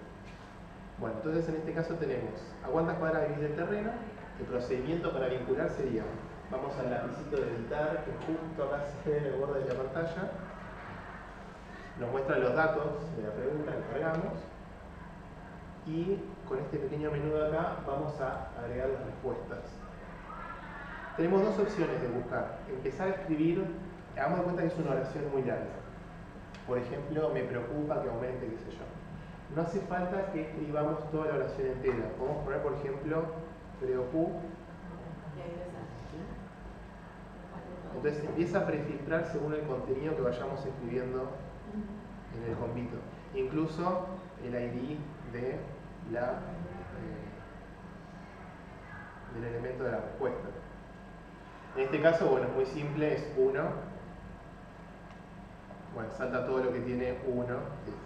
Bueno, entonces en este caso tenemos ¿a cuántas cuadras vivís del terreno? El procedimiento para vincular sería, vamos al lapicito de editar, que justo acá se ve en el borde de la pantalla, nos muestra los datos de la pregunta que cargamos, y con este pequeño menú de acá vamos a agregar las respuestas. Tenemos dos opciones de buscar. Empezar a escribir, hagamos de cuenta que es una oración muy larga. Por ejemplo, me preocupa que aumente, qué sé yo. No hace falta que escribamos toda la oración entera. Podemos poner, por ejemplo, preocupa. Entonces empieza a prefiltrar según el contenido que vayamos escribiendo en el convito. Incluso el ID de del elemento de la respuesta. En este caso, bueno, es muy simple, es 1. Bueno, salta todo lo que tiene 1, que es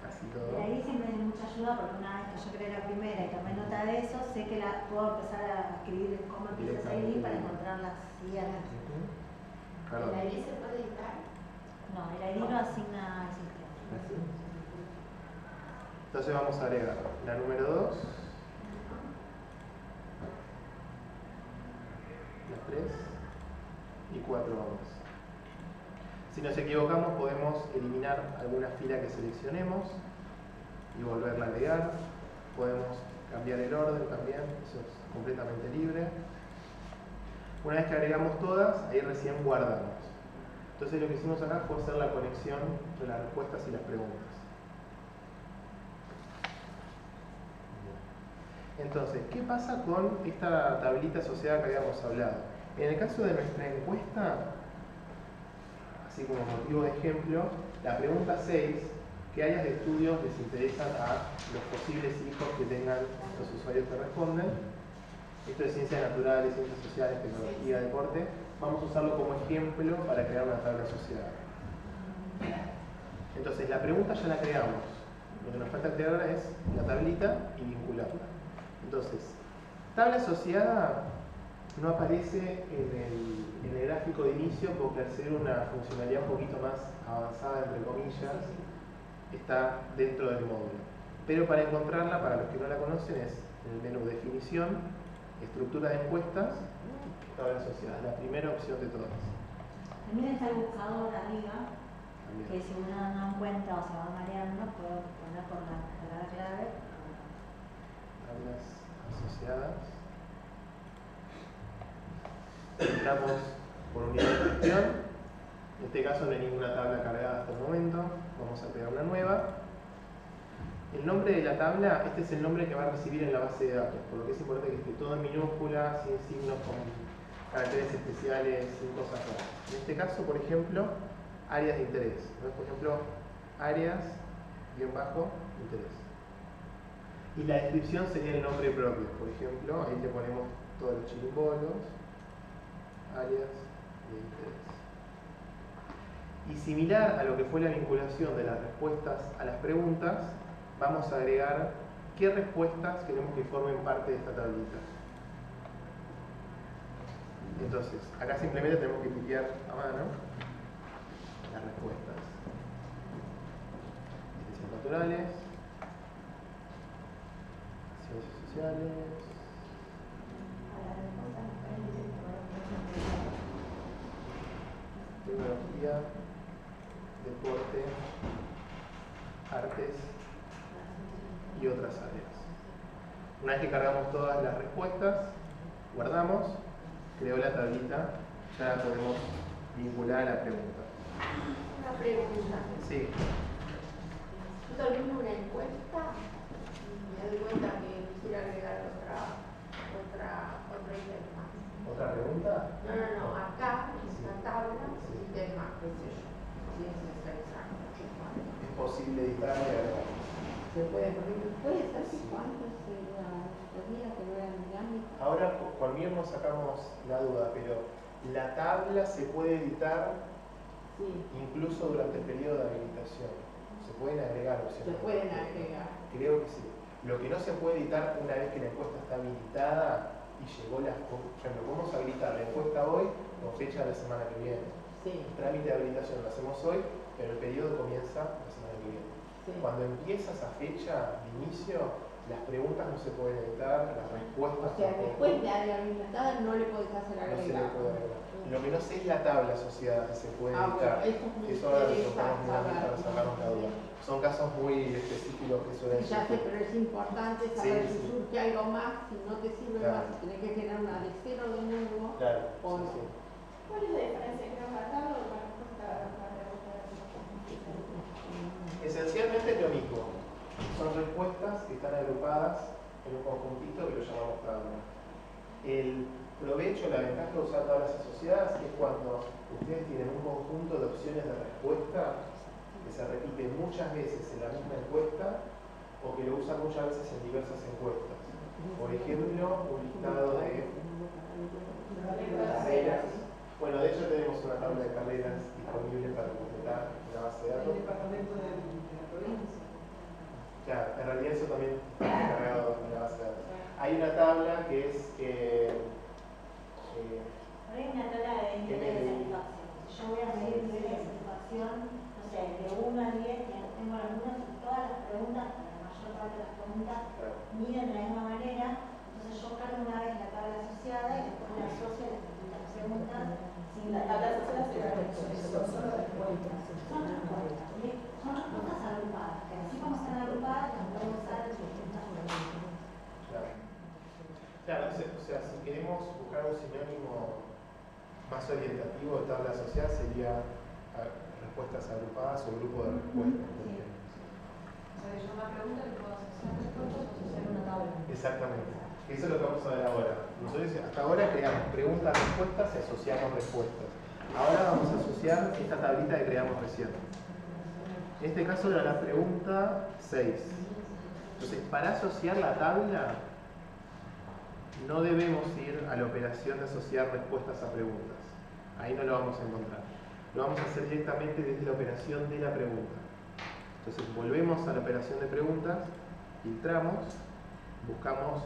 casi todo. El ID siempre es de mucha ayuda porque una vez que yo creé la primera y tomé nota de eso, sé que puedo empezar a escribir cómo empieza ese ID para encontrar las siguientes. Perdón. ¿El ID se puede editar? No, el ID lo asigna al sistema. Entonces vamos a agregar la número 2, las 3 y 4 vamos. Si nos equivocamos podemos eliminar alguna fila que seleccionemos y volverla a agregar. Podemos cambiar el orden también, eso es completamente libre. Una vez que agregamos todas, ahí recién guardamos. Entonces lo que hicimos acá fue hacer la conexión entre las respuestas y las preguntas. Entonces, ¿qué pasa con esta tablita asociada que habíamos hablado? En el caso de nuestra encuesta, así como motivo de ejemplo, la pregunta 6, ¿qué áreas de estudios les interesan a los posibles hijos que tengan los usuarios que responden? Esto es ciencias naturales, ciencias sociales, tecnología, deporte. Vamos a usarlo como ejemplo para crear una tabla asociada. Entonces, la pregunta ya la creamos. Lo que nos falta crear ahora es la tablita y vincularla. Entonces, tabla asociada no aparece en el gráfico de inicio porque al ser una funcionalidad un poquito más avanzada, entre comillas, está dentro del módulo. Pero para encontrarla, para los que no la conocen, es en el menú definición, estructura de encuestas, tabla asociada, la primera opción de todas. También está el buscador arriba, También. que si uno no encuentra o se va mareando, puedo poner por la palabra clave. Tablas asociadas. Entramos por unidad de gestión. En este caso no hay ninguna tabla cargada hasta el momento. Vamos a crear una nueva. El nombre de la tabla, este es el nombre que va a recibir en la base de datos, por lo que es importante que esté todo en minúsculas, sin signos, con caracteres especiales, sin cosas raras. En este caso, por ejemplo, áreas de interés. ¿No? Por ejemplo, áreas, interés. Y la descripción sería el nombre propio. Por ejemplo, ahí le ponemos todos los chirimbolos, áreas de interés. Y similar a lo que fue la vinculación de las respuestas a las preguntas, vamos a agregar qué respuestas queremos que formen parte de esta tablita. Entonces, acá simplemente tenemos que tipear a mano las respuestas. Ciencias naturales, ciencias sociales, tecnología, deporte, artes y otras áreas. Una vez que cargamos todas las respuestas, guardamos, creo la tablita, ya la podemos vincular a la pregunta. Una pregunta. Sí. Yo termino una encuesta y me doy cuenta que quisiera agregar otro ítem más. ¿Otra pregunta? No, acá en esta tabla, ítem más, qué sé yo, ciencias exactas. Es posible editar y agregar. Se puede, porque puede ser que cuánto se la historia que no era dinámica. Ahora con Mir nos sacamos la duda, pero la tabla se puede editar incluso durante el periodo de habilitación. Se pueden agregar opciones. Se pueden agregar. Creo que sí. Lo que no se puede editar una vez que la encuesta está habilitada y llegó la... Por ejemplo, vamos a habilitar la encuesta hoy con fecha de la semana que viene. Sí. El trámite de habilitación lo hacemos hoy, pero el periodo comienza la semana que viene. Sí. Cuando empieza esa fecha de inicio, las preguntas no se pueden editar, las respuestas O sea, tampoco. después de habilitada no le podés hacer No se le agregar. puede agregar. Lo que no sé es la tabla asociada que se puede editar. Bueno, Eso ahora lo interesa tocamos muy bien para saber. sacarnos la duda. Son casos muy específicos que suelen Ya sé, surgir. pero es importante saber Sí, si sí. surge algo más, si no te sirve Claro. más, si tenés que generar una de cero de nuevo. Claro, O no. sí, sí. ¿Cuál es la diferencia entre una tabla o una respuesta a una pregunta? Esencialmente es lo mismo. Son respuestas que están agrupadas en un conjuntito que lo llamamos tabla. El provecho, la ventaja de usar tablas asociadas es cuando ustedes tienen un conjunto de opciones de respuesta que se repiten muchas veces en la misma encuesta o que lo usan muchas veces en diversas encuestas. Por ejemplo, un listado de carreras. Bueno, de hecho tenemos una tabla de carreras disponible para completar la base de datos. El departamento de la provincia. Claro, en realidad eso también está cargado en la base de datos. Hay una tabla que es Hay una tabla de niveles de satisfacción. Si yo voy a medir niveles de satisfacción, no sé, de 1 a 10, tengo algunas y todas las preguntas, la mayor parte de las preguntas, miden de la misma manera. Entonces yo cargo una vez la tabla asociada y después la asocio a las distintas preguntas. Sin La tabla asociada será la respuesta. Son respuestas. Son respuestas agrupadas, que así como están agrupadas, las puedo usar en distintas preguntas. Claro, o sea, si queremos buscar un sinónimo más orientativo de tabla asociada sería respuestas agrupadas o grupo de respuestas. Por ejemplo. O sea, yo una pregunta le puedo asociar respuestas o asociar una tabla. Exactamente. Eso es lo que vamos a ver ahora. Nosotros hasta ahora creamos preguntas, respuestas y asociamos respuestas. Ahora vamos a asociar esta tablita que creamos recién. En este caso era la pregunta 6. Entonces, para asociar la tabla, no debemos ir a la operación de asociar respuestas a preguntas. Ahí no lo vamos a encontrar. Lo vamos a hacer directamente desde la operación de la pregunta. Entonces, volvemos a la operación de preguntas, filtramos, buscamos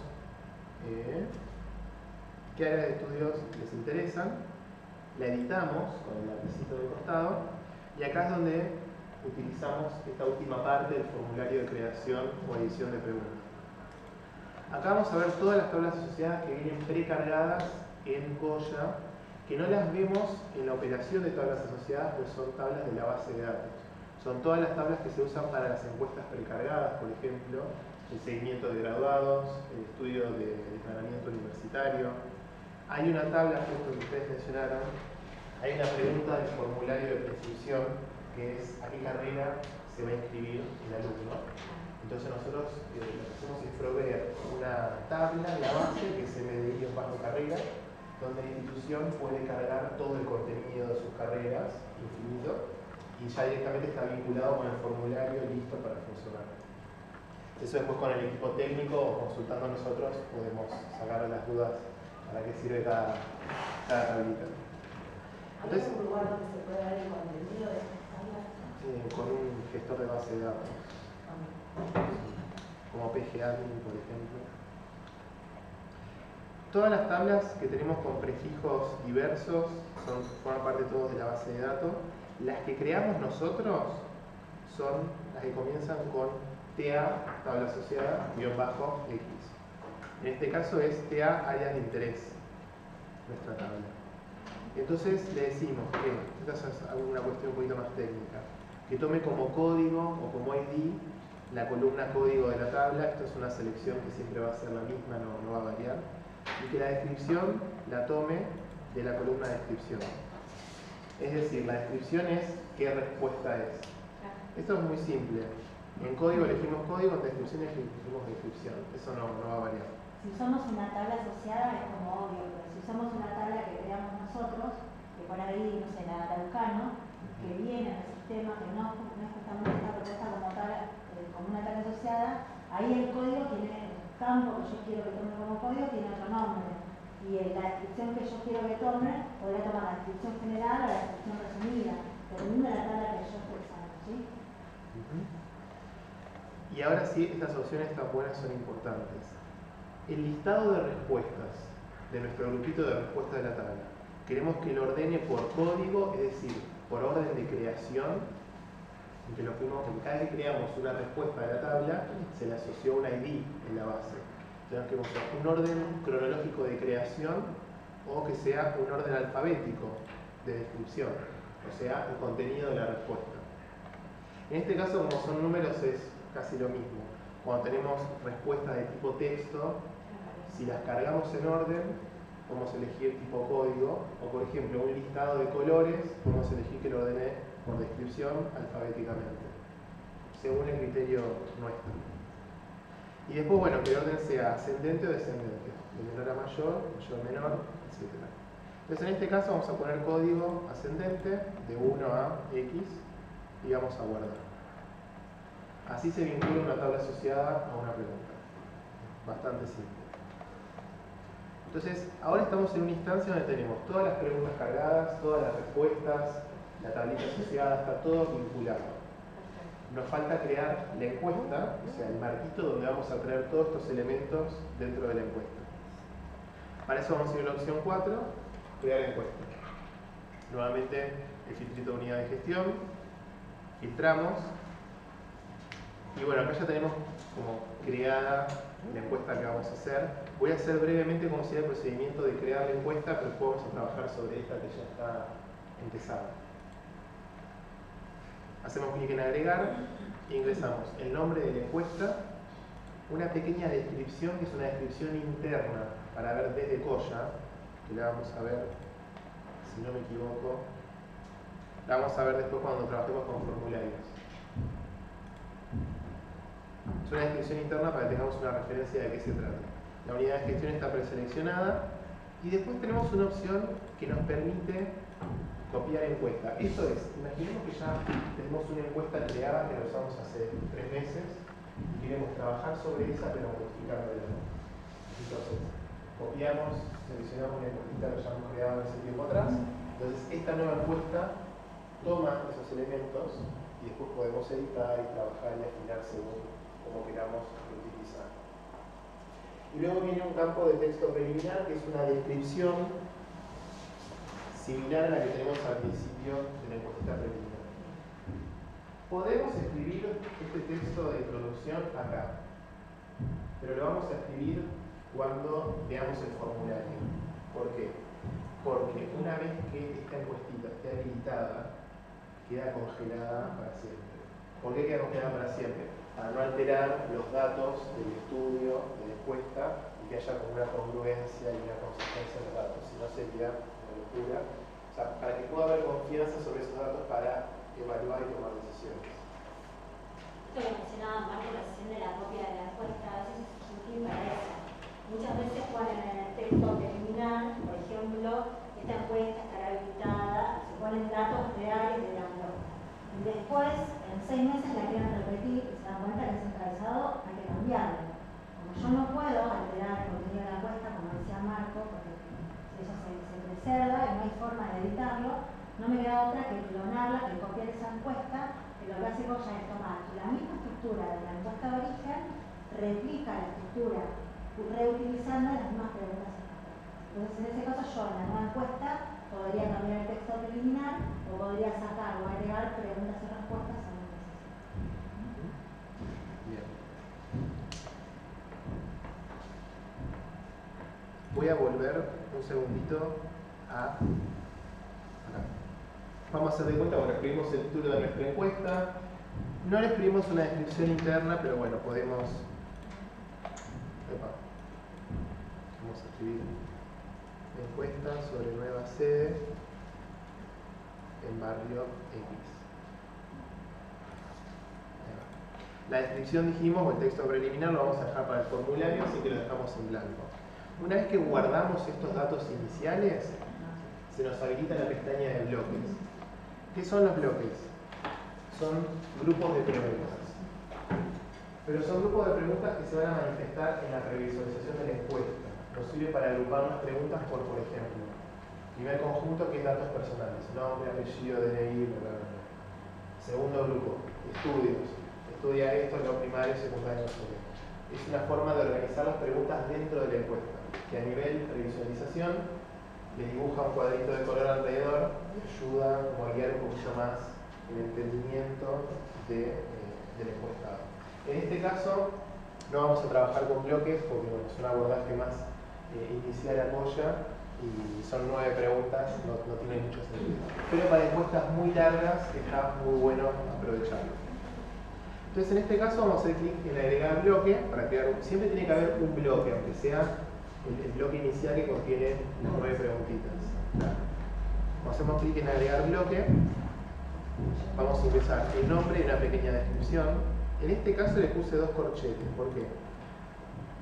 qué áreas de estudios les interesan, la editamos con el lapicito de costado, y acá es donde utilizamos esta última parte del formulario de creación o edición de preguntas. Acá vamos a ver todas las tablas asociadas que vienen precargadas en Goya, que no las vemos en la operación de tablas asociadas, pues son tablas de la base de datos. Son todas las tablas que se usan para las encuestas precargadas, por ejemplo, el seguimiento de graduados, el estudio de declaramiento universitario. Hay una tabla, justo que ustedes mencionaron, hay una pregunta del formulario de prescripción, que es a qué carrera se va a inscribir el alumno. Entonces nosotros lo que hacemos es proveer una tabla en la base que se mediría bajo carrera, donde la institución puede cargar todo el contenido de sus carreras, infinito, y ya directamente está vinculado con el formulario listo para funcionar. Eso después con el equipo técnico o consultando a nosotros podemos sacar las dudas para qué sirve cada tablita. Entonces, ¿Hay algún lugar donde se puede ver el contenido de estas tablas? con un gestor de base de datos, como PGAdmin, por ejemplo. Todas las tablas que tenemos con prefijos diversos forman parte todos de la base de datos. Las que creamos nosotros son las que comienzan con TA, tabla asociada, _X. En este caso es TA, áreas de interés, nuestra tabla. Entonces le decimos que, esta es alguna cuestión un poquito más técnica, que tome como código o como ID la columna código de la tabla. Esto es una selección que siempre va a ser la misma, no va a variar. Y que la descripción la tome de la columna descripción. Es decir, la descripción es qué respuesta es. Esto es muy simple. En código elegimos código, en descripción elegimos descripción. Eso no va a variar. Si usamos una tabla asociada es como obvio, pero si usamos una tabla que creamos nosotros, que por ahí, no sé, la Araucano, que viene en el sistema, que no es justamente esta propuesta como una tabla asociada, ahí el código tiene el campo que yo quiero que tome como código, tiene otro nombre. Y en la descripción que yo quiero que tome, podría tomar la descripción general o la descripción resumida, dependiendo de la tabla que yo esté usando, ¿sí? Y ahora sí, estas opciones tan buenas son importantes. El listado de respuestas de nuestro grupito de respuestas de la tabla, queremos que lo ordene por código, es decir, por orden de creación, en que cada vez que creamos una respuesta de la tabla, se le asoció un ID en la base. Tenemos que mostrar un orden cronológico de creación o que sea un orden alfabético de descripción, o sea, el contenido de la respuesta. En este caso, como son números, es casi lo mismo. Cuando tenemos respuestas de tipo texto, si las cargamos en orden, podemos elegir tipo código, o por ejemplo, un listado de colores, podemos elegir que lo ordene por descripción alfabéticamente, según el criterio nuestro. Y después, bueno, que el orden sea ascendente o descendente, de menor a mayor, mayor a menor, etc. Entonces, en este caso vamos a poner código ascendente de 1 a X y vamos a guardar. Así se vincula una tabla asociada a una pregunta. Bastante simple. Entonces, ahora estamos en una instancia donde tenemos todas las preguntas cargadas, todas las respuestas, la tablita asociada, está todo vinculado. Nos falta crear la encuesta, o sea, el marquito donde vamos a traer todos estos elementos dentro de la encuesta. Para eso vamos a ir a la opción 4, crear encuesta. Nuevamente, el filtrito de unidad de gestión, filtramos, y bueno, acá ya tenemos como creada la encuesta que vamos a hacer. Voy a hacer brevemente cómo sería el procedimiento de crear la encuesta, pero después vamos a trabajar sobre esta que ya está empezada. Hacemos clic en agregar e ingresamos el nombre de la encuesta, una pequeña descripción que es una descripción interna para ver desde Coya, que la vamos a ver, si no me equivoco, la vamos a ver después cuando trabajemos con formularios. Es una descripción interna para que tengamos una referencia de qué se trata. La unidad de gestión está preseleccionada y después tenemos una opción que nos permite copiar encuesta. Esto es, imaginemos que ya tenemos una encuesta creada que la usamos hace 3 meses y queremos trabajar sobre esa pero modificándola. Entonces, copiamos, seleccionamos una encuesta que ya hemos creado hace tiempo atrás. Entonces, esta nueva encuesta toma esos elementos y después podemos editar y trabajar y afinar según como queramos utilizar. Y luego viene un campo de texto preliminar que es una descripción similar a la que tenemos al principio de la encuesta preliminar. Podemos escribir este texto de introducción acá, pero lo vamos a escribir cuando veamos el formulario. ¿Por qué? Porque una vez que esta encuestita esté habilitada, queda congelada para siempre. ¿Por qué queda congelada para siempre? Para no alterar los datos del estudio, de la encuesta, y que haya como una congruencia y una consistencia en los datos, si no sería una locura. O sea, para que pueda haber confianza sobre esos datos para evaluar y tomar decisiones. Esto que mencionaba Marco recién de la copia de la encuesta, a veces es útil para eso. Muchas veces ponen en el texto preliminar, por ejemplo, esta encuesta estará habilitada, se ponen datos reales de la encuesta. Y después, en 6 meses la quieren repetir y se dan cuenta que es centralizado, hay que cambiarlo. Como yo no puedo alterar el contenido de la encuesta, como decía Marco, porque eso se preserva y no hay forma de editarlo, no me queda otra que clonarla, que copiar esa encuesta, que lo que hace Coya es tomar la misma estructura de la encuesta de origen, replica la estructura reutilizando las mismas preguntas. Entonces, en ese caso, yo en la nueva encuesta podría cambiar el texto preliminar o podría sacar o agregar preguntas y respuestas a la conversación. Bien. Voy a volver un segundito a acá. Vamos a hacer de cuenta, bueno, escribimos el título de nuestra encuesta. No le escribimos una descripción interna, pero bueno, podemos... Vamos a escribir encuesta sobre nueva sede en barrio X. La descripción dijimos, o el texto preliminar, lo vamos a dejar para el formulario, así que lo dejamos en blanco. Una vez que guardamos estos datos iniciales, se nos habilita la pestaña de bloques. ¿Qué son los bloques? Son grupos de preguntas. Pero son grupos de preguntas que se van a manifestar en la previsualización de la encuesta. Nos sirve para agrupar las preguntas por ejemplo, primer conjunto que es datos personales, nombre, apellido, DNI, bla, bla, bla. Segundo grupo, estudios. Estudia esto, lo primario, secundario, no sé qué. Es una forma de organizar las preguntas dentro de la encuesta, que a nivel previsualización le dibuja un cuadrito de color alrededor y ayuda como a guiar un poquito más el entendimiento del encuestado. En este caso no vamos a trabajar con bloques porque bueno, es un abordaje más inicial apoya y son 9 preguntas, no tiene mucho sentido. Pero para encuestas muy largas está muy bueno aprovecharlo. Entonces en este caso vamos a hacer clic en agregar bloque para crear siempre tiene que haber un bloque, aunque sea el bloque inicial que contiene las 9 preguntitas. Hacemos clic en agregar bloque, vamos a ingresar el nombre y una pequeña descripción. En este caso le puse 2 corchetes. ¿Por qué?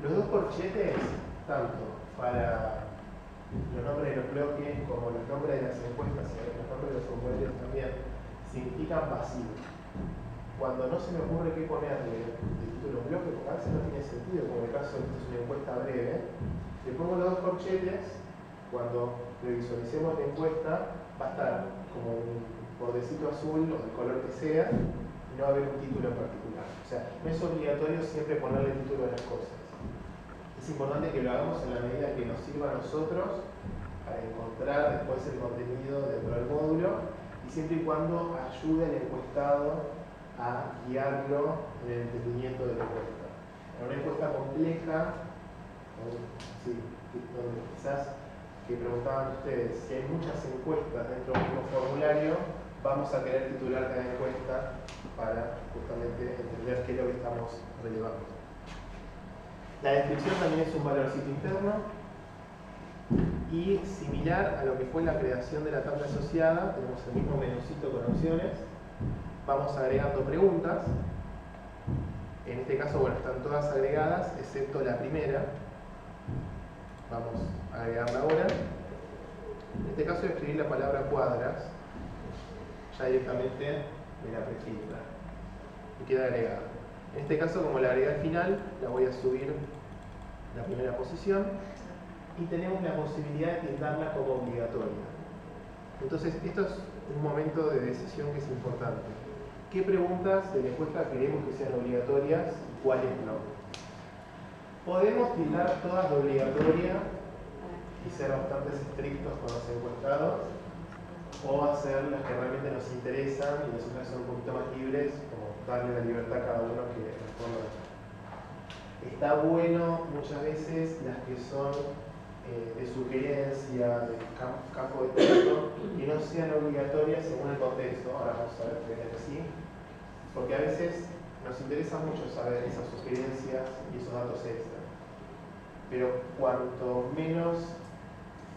Los 2 corchetes, tanto para los nombres de los bloques como los nombres de las encuestas y los nombres de los formularios también, significan vacío. Cuando no se me ocurre qué ponerle de título bloque, porque a veces no tiene sentido, como en el caso de que es una encuesta breve, le pongo los 2 corchetes, cuando revisualicemos la encuesta, va a estar como un bordecito azul o del color que sea, y no va a haber un título en particular. O sea, no es obligatorio siempre ponerle el título a las cosas. Es importante que lo hagamos en la medida que nos sirva a nosotros para encontrar después el contenido dentro del módulo y siempre y cuando ayude al encuestado a guiarlo en el entendimiento de la encuesta. En una encuesta compleja, donde quizás que preguntaban ustedes, si hay muchas encuestas dentro del mismo formulario, vamos a querer titular cada encuesta para justamente entender qué es lo que estamos relevando. La descripción también es un valorcito interno y similar a lo que fue la creación de la tabla asociada, tenemos el mismo menucito con opciones, vamos agregando preguntas. En este caso, bueno, están todas agregadas, excepto la primera. Vamos a agregarla ahora. En este caso voy a escribir la palabra cuadras. Ya directamente me la prefiltra y queda agregada. En este caso, como la agregué al final, la voy a subir a la primera posición y tenemos la posibilidad de tildarla como obligatoria. Entonces, esto es un momento de decisión que es importante. ¿Qué preguntas de la encuesta queremos que sean obligatorias y cuáles no? Podemos tildar todas de obligatoria y ser bastante estrictos con los encuestados, o hacer las que realmente nos interesan y las otras son un poquito más libres, como darle la libertad a cada uno que responda. Está bueno muchas veces las que son de sugerencia, de campo de texto, que no sean obligatorias según el contexto. Ahora vamos a ver que sí, porque a veces nos interesa mucho saber esas sugerencias y esos datos extra. Pero cuanto menos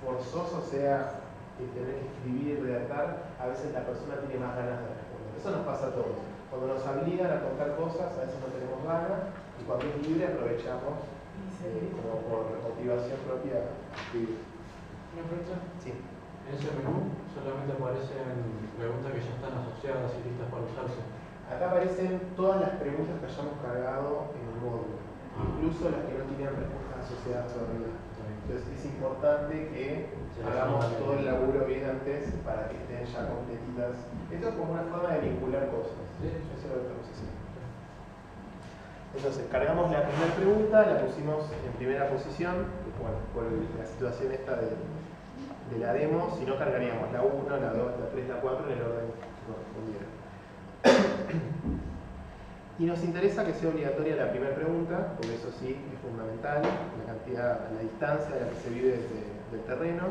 forzoso sea el tener que escribir y redactar, a veces la persona tiene más ganas de responder. Eso nos pasa a todos. Cuando nos obligan a contar cosas, a veces no tenemos ganas, y cuando es libre aprovechamos como por motivación propia escribir. ¿Una pregunta? Sí. En ese menú solamente aparecen preguntas que ya están asociadas y listas para usarse. Acá aparecen todas las preguntas que hayamos cargado en el módulo, incluso las que no tienen respuestas asociadas todavía. Entonces es importante que hagamos todo el laburo bien antes para que estén ya completitas. Esto es como una forma de vincular cosas. Sí. Eso es lo que estamos haciendo. Entonces cargamos la primera pregunta, la pusimos en primera posición, que bueno, por la situación esta de la demo, si no cargaríamos la 1, la 2, la 3, la 4 en el orden que correspondiera. Y nos interesa que sea obligatoria la primera pregunta, porque eso sí es fundamental, la cantidad, la distancia a la que se vive del terreno,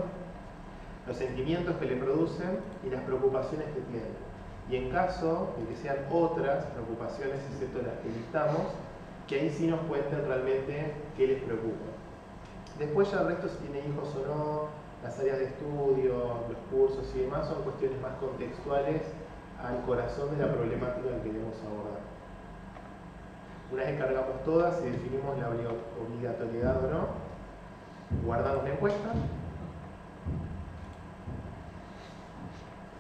los sentimientos que le producen y las preocupaciones que tienen. Y en caso de que sean otras preocupaciones, excepto las que listamos, que ahí sí nos cuenten realmente qué les preocupa. Después ya el resto, si tiene hijos o no, las áreas de estudio, los cursos y demás, son cuestiones más contextuales al corazón de la problemática que queremos abordar. Una vez que cargamos todas y definimos la obligatoriedad o no, guardamos la encuesta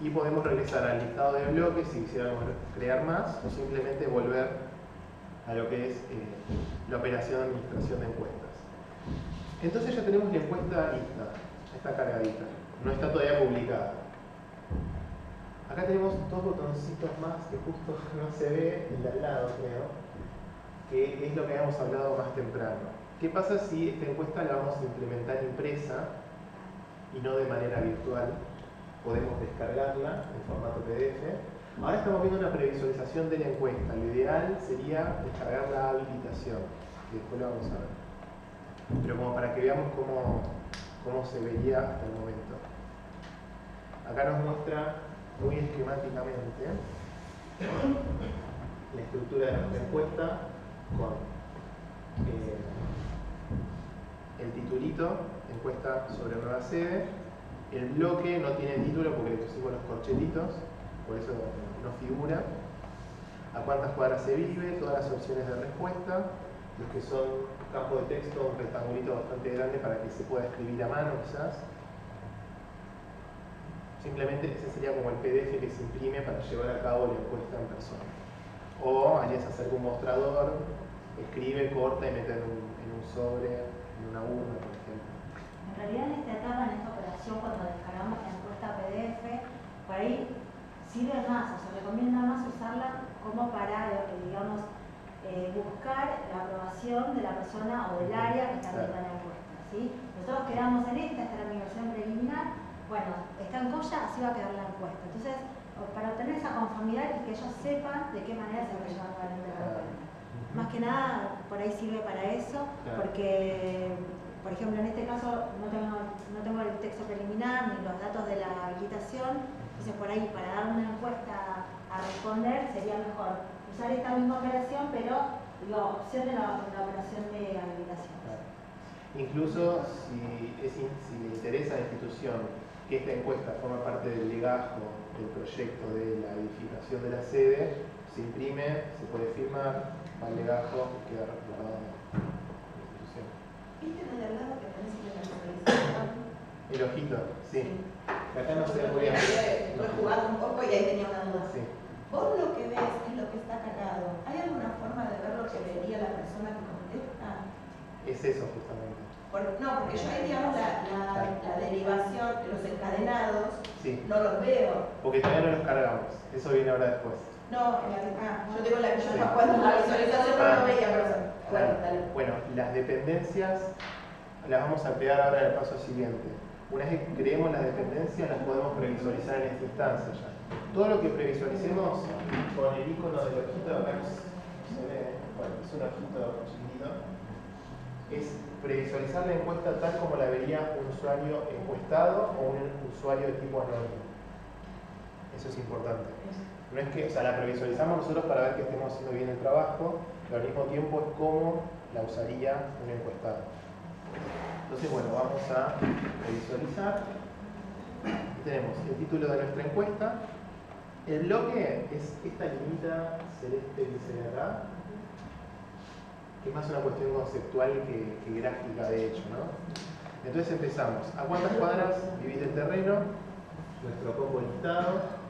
y podemos regresar al listado de bloques si quisiéramos crear más o simplemente volver a lo que es la operación de administración de encuestas. Entonces ya tenemos la encuesta lista, está cargadita, no está todavía publicada. Acá tenemos dos botoncitos más que justo no se ve, el de al lado creo, que es lo que habíamos hablado más temprano. ¿Qué pasa si esta encuesta la vamos a implementar impresa y no de manera virtual? Podemos descargarla en formato PDF. Ahora estamos viendo una previsualización de la encuesta. Lo ideal sería descargar la habilitación, que después lo vamos a ver. Pero como para que veamos cómo se vería hasta el momento. Acá nos muestra muy esquemáticamente la estructura de nuestra encuesta con el titulito, encuesta sobre nueva sede. El bloque no tiene título porque le pusimos los corchetitos, por eso no figura. A cuántas cuadras se vive, todas las opciones de respuesta, los que son campo de texto, un rectangulito bastante grande para que se pueda escribir a mano quizás. Simplemente ese sería como el PDF que se imprime para llevar a cabo la encuesta en persona. O alguien se acerca a un mostrador, escribe, corta y mete en un sobre, en una urna, por ejemplo. En realidad en esta etapa, en esta operación, cuando descargamos la encuesta PDF, por ahí sirve más, o se recomienda más usarla como para, digamos, buscar la aprobación de la persona o del área que está viendo la encuesta, ¿sí? Nosotros quedamos en esta es la migración preliminar, bueno, está en Coya, así va a quedar la encuesta. Entonces, para obtener esa conformidad y que ellos sepan de qué manera se va a llevar adelante la encuesta. Más que nada, por ahí sirve para eso, porque, por ejemplo, en este caso no tengo el texto preliminar ni los datos de la habilitación, entonces por ahí para dar una encuesta a responder sería mejor usar esta misma operación, pero la opción de la operación de habilitación. Claro. Incluso si le interesa a la institución que esta encuesta forma parte del legajo del proyecto de la edificación de la sede, se imprime, se puede firmar, va al legajo y queda guardado en la institución. ¿Viste de al lado que tenés que visualización? El ojito, sí. Acá no se ve muy bien. Estoy jugando un poco y ahí tenía una duda. Sí. Vos lo que ves es lo que está cargado. ¿Hay alguna forma de ver lo que vería la persona que contesta? Es eso justamente. No, porque yo ahí, digamos, la derivación, los encadenados, Sí. no los veo. Porque todavía no los cargamos. Eso viene ahora después. No, yo digo la que yo Sí. estaba jugando la visualización, no lo veía, perdón. Bueno, dale. Bueno, las dependencias las vamos a pegar ahora en el paso siguiente. Una vez que creemos las dependencias, las podemos previsualizar en esta instancia ya. Todo lo que previsualicemos con el icono del ojito, acá no se ve, bueno, es un ojito chiquitito, es previsualizar la encuesta tal como la vería un usuario encuestado o un usuario de tipo anónimo. Eso es importante. No es que, o sea, la previsualizamos nosotros para ver que estemos haciendo bien el trabajo, pero al mismo tiempo es cómo la usaría un encuestado. Entonces, bueno, vamos a previsualizar. Tenemos el título de nuestra encuesta. El bloque es esta linita celeste que se ve acá, que es más una cuestión conceptual que gráfica de hecho, ¿no? Entonces empezamos. ¿A cuántas cuadras vivís del terreno? Nuestro combo listado.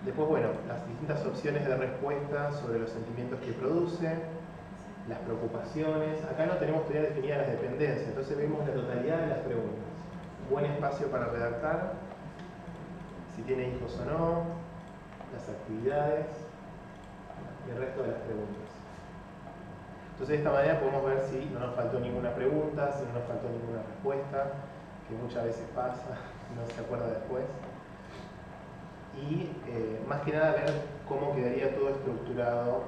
Después, bueno, las distintas opciones de respuesta sobre los sentimientos que produce, las preocupaciones. Acá no tenemos todavía definidas las dependencias, entonces vemos la totalidad de las preguntas. Buen espacio para redactar, si tiene hijos o no, las actividades y el resto de las preguntas. Entonces de esta manera podemos ver si no nos faltó ninguna pregunta, si no nos faltó ninguna respuesta, que muchas veces pasa, no se acuerda después. Y más que nada ver cómo quedaría todo estructurado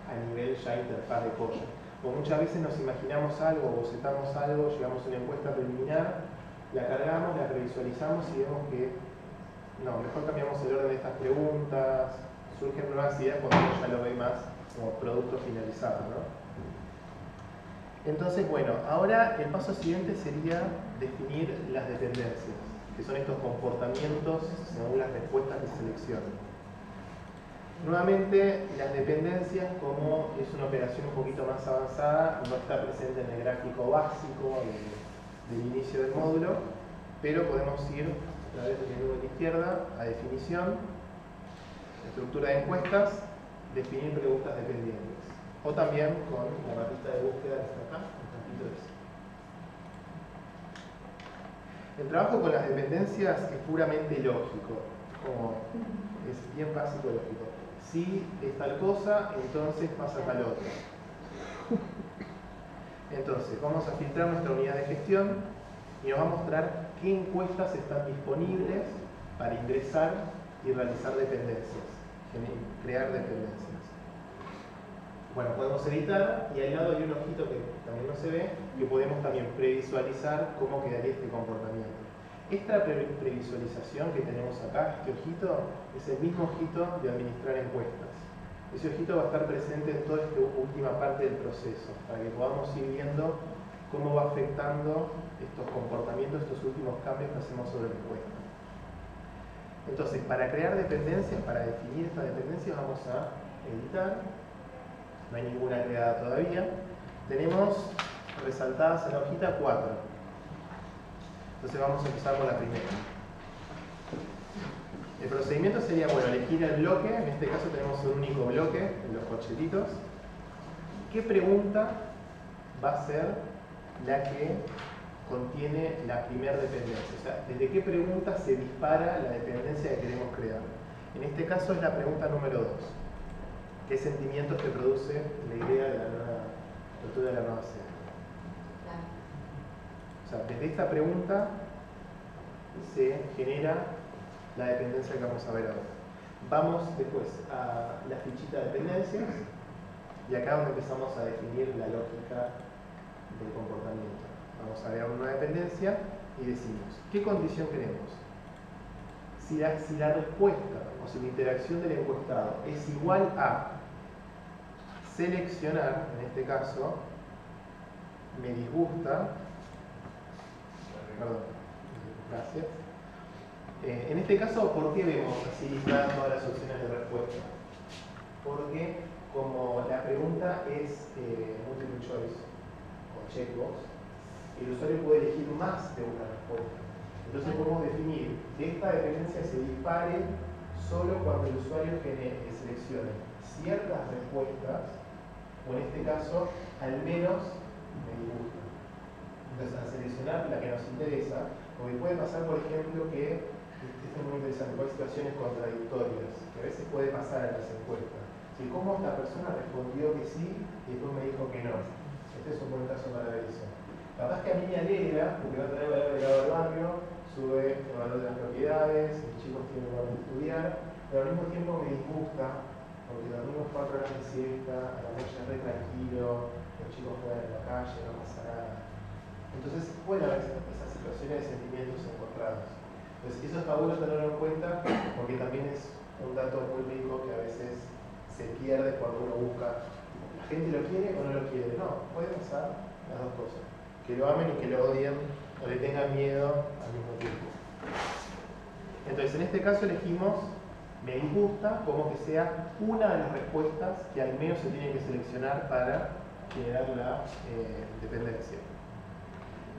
a nivel ya interfaz de código. Porque muchas veces nos imaginamos algo, bocetamos algo, llegamos a una encuesta preliminar, la cargamos, la previsualizamos y vemos que no, mejor cambiamos el orden de estas preguntas, surgen nuevas ideas cuando uno ya lo ve más como producto finalizado, ¿no? Entonces, bueno, ahora el paso siguiente sería definir las dependencias, que son estos comportamientos según las respuestas de selección. Nuevamente, las dependencias, como es una operación un poquito más avanzada, no está presente en el gráfico básico del inicio del módulo, pero podemos ir a través del menú de la izquierda a definición, estructura de encuestas, definir preguntas dependientes. O también con la barrita de búsqueda que está acá, el campito ese. El trabajo con las dependencias es puramente lógico, como es bien básico lógico. Si es tal cosa, entonces pasa tal otra. Entonces, vamos a filtrar nuestra unidad de gestión y nos va a mostrar qué encuestas están disponibles para ingresar y realizar dependencias, crear dependencias. Bueno, podemos editar y al lado hay un ojito que también no se ve, que podemos también previsualizar cómo quedaría este comportamiento. Esta previsualización que tenemos acá, este ojito, es el mismo ojito de administrar encuestas. Ese ojito va a estar presente en toda esta última parte del proceso, para que podamos ir viendo cómo va afectando estos comportamientos, estos últimos cambios que hacemos sobre la encuesta. Entonces, para crear dependencias, para definir estas dependencias, vamos a editar. No hay ninguna creada todavía. Tenemos resaltadas en la hojita 4. Entonces vamos a empezar con la primera. El procedimiento sería, bueno, elegir el bloque. En este caso tenemos un único bloque, en los corchetitos. ¿Qué pregunta va a ser la que contiene la primera dependencia? O sea, ¿desde qué pregunta se dispara la dependencia que queremos crear? En este caso es la pregunta número 2. ¿Qué sentimientos te produce la idea de la nueva estructura de la nueva serie? O sea, desde esta pregunta se genera la dependencia que vamos a ver ahora. Vamos después a la fichita de dependencias y acá donde empezamos a definir la lógica del comportamiento. Vamos a ver una dependencia y decimos, ¿qué condición queremos? Si la respuesta o si la interacción del encuestado es igual a seleccionar, en este caso, me disgusta, perdón, gracias. En este caso, ¿por qué vemos así listadas todas las opciones de respuesta? Porque como la pregunta es multiple choice o checkbox, el usuario puede elegir más de una respuesta. Entonces podemos definir que esta dependencia se dispare solo cuando el usuario seleccione ciertas respuestas, o en este caso, al menos me disgusta. Entonces, al seleccionar la que nos interesa, porque puede pasar, por ejemplo, que, esto es muy interesante, hay situaciones contradictorias, que a veces puede pasar en las encuestas. Si como esta persona respondió que sí y después me dijo que no. Este es un buen caso para ver eso. Capaz que a mí me alegra, porque va a traer valor agregado al barrio, sube el valor de las propiedades, los chicos tienen lugar de estudiar, pero al mismo tiempo me disgusta, porque dormimos 4 horas de siesta, a la noche es re tranquilo, los chicos juegan en la calle, no pasa nada. Entonces pueden haber esas situaciones de sentimientos encontrados. Entonces eso está bueno tenerlo en cuenta, porque también es un dato muy rico que a veces se pierde cuando uno busca. ¿La gente lo quiere o no lo quiere? No, puede pasar las dos cosas. Que lo amen y que lo odien, o le tengan miedo al mismo tiempo. Entonces en este caso elegimos me disgusta como que sea una de las respuestas que al menos se tiene que seleccionar para generar la dependencia.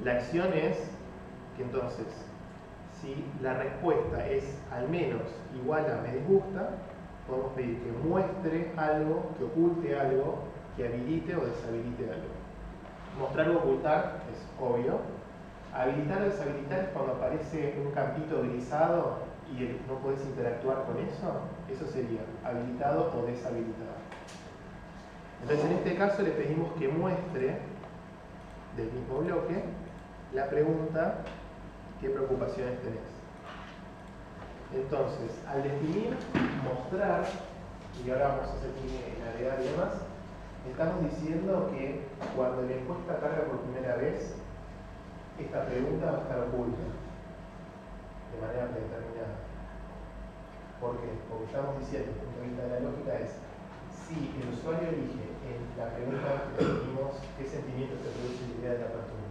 La acción es que entonces, si la respuesta es al menos igual a me disgusta, podemos pedir que muestre algo, que oculte algo, que habilite o deshabilite algo. Mostrar o ocultar es obvio. Habilitar o deshabilitar es cuando aparece un campito grisado y no puedes interactuar con eso. Eso sería habilitado o deshabilitado. Entonces en este caso le pedimos que muestre del mismo bloque la pregunta ¿qué preocupaciones tenés? Entonces, al definir, mostrar, y ahora vamos a hacer en agregar y demás, estamos diciendo que cuando la encuesta carga por primera vez, esta pregunta va a estar oculta de manera predeterminada. ¿Por qué? Porque estamos diciendo, desde el punto de vista de la lógica, es si el usuario elige en la pregunta que definimos qué sentimiento se produce la idea de la apertura.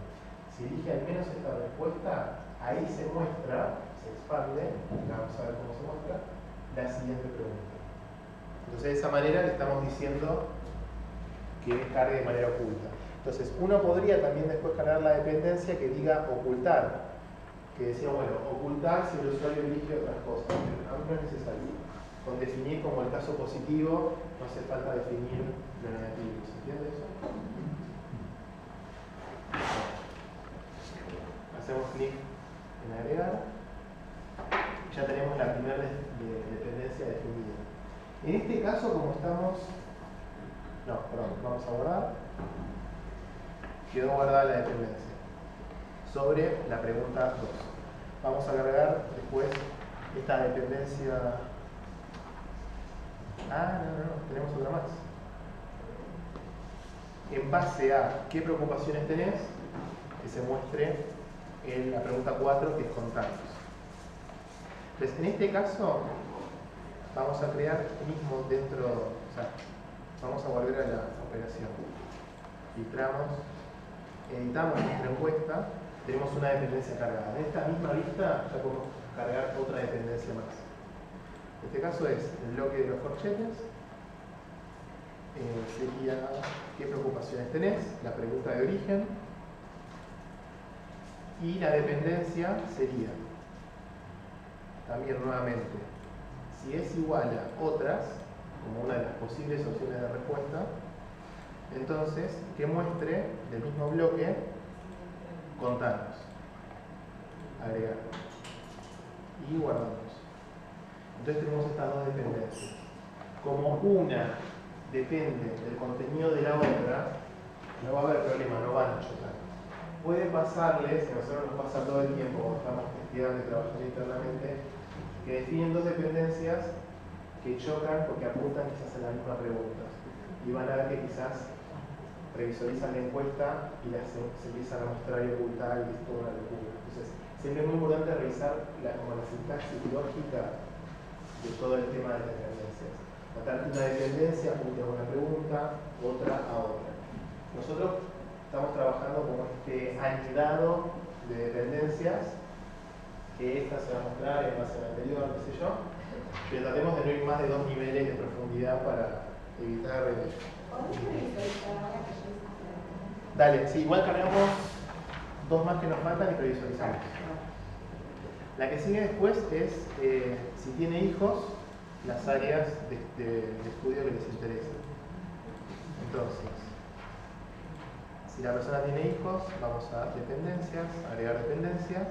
Si elige al menos esta respuesta, ahí se muestra, se expande, vamos a ver cómo se muestra, la siguiente pregunta. Entonces de esa manera le estamos diciendo que cargue de manera oculta. Entonces uno podría también después cargar la dependencia que diga ocultar, que decía, bueno, ocultar si el usuario elige otras cosas, pero no es necesario. Con definir como el caso positivo no hace falta definir lo negativo. ¿Se entiende eso? Hacemos clic en agregar. Ya tenemos la primera dependencia definida. En este caso, como estamos... No, perdón, vamos a guardar. Quedó guardada la dependencia sobre la pregunta 2. Vamos a agregar después esta dependencia. No, tenemos otra más. En base a qué preocupaciones tenés, que se muestre en la pregunta 4, que es contanos. Entonces, en este caso, vamos a crear mismo dentro, o sea, vamos a volver a la operación. Filtramos, editamos nuestra encuesta, tenemos una dependencia cargada. En esta misma vista ya podemos cargar otra dependencia más. En este caso es el bloque de los corchetes, sería ¿qué preocupaciones tenés? La pregunta de origen, y la dependencia sería también nuevamente si es igual a otras, como una de las posibles opciones de respuesta, entonces que muestre del mismo bloque contanos, agregar y guardamos. Entonces tenemos estas dos dependencias. Como una depende del contenido de la otra, no va a haber problema, no van a chocar. Puede pasarles, que a nosotros nos pasa todo el tiempo cuando estamos investigando y trabajando internamente, que definen dos dependencias que chocan porque apuntan quizás a la misma pregunta. Y van a ver que quizás revisualizan la encuesta y se empiezan a mostrar y ocultar y es toda una locura. Entonces, siempre es muy importante revisar como la sintaxis lógica de todo el tema de las dependencias. Tratar que una dependencia apunte a una pregunta, otra a otra. Nosotros estamos trabajando con este anidado de dependencias, que esta se va a mostrar en base a la anterior, qué sé yo, pero tratemos de no ir más de 2 niveles de profundidad para evitar... Dale, sí, igual cargamos 2 más que nos faltan y previsualizamos. La que sigue después es, si tiene hijos, las áreas de estudio que les interesan. Entonces, si la persona tiene hijos, vamos a dependencias, agregar dependencias.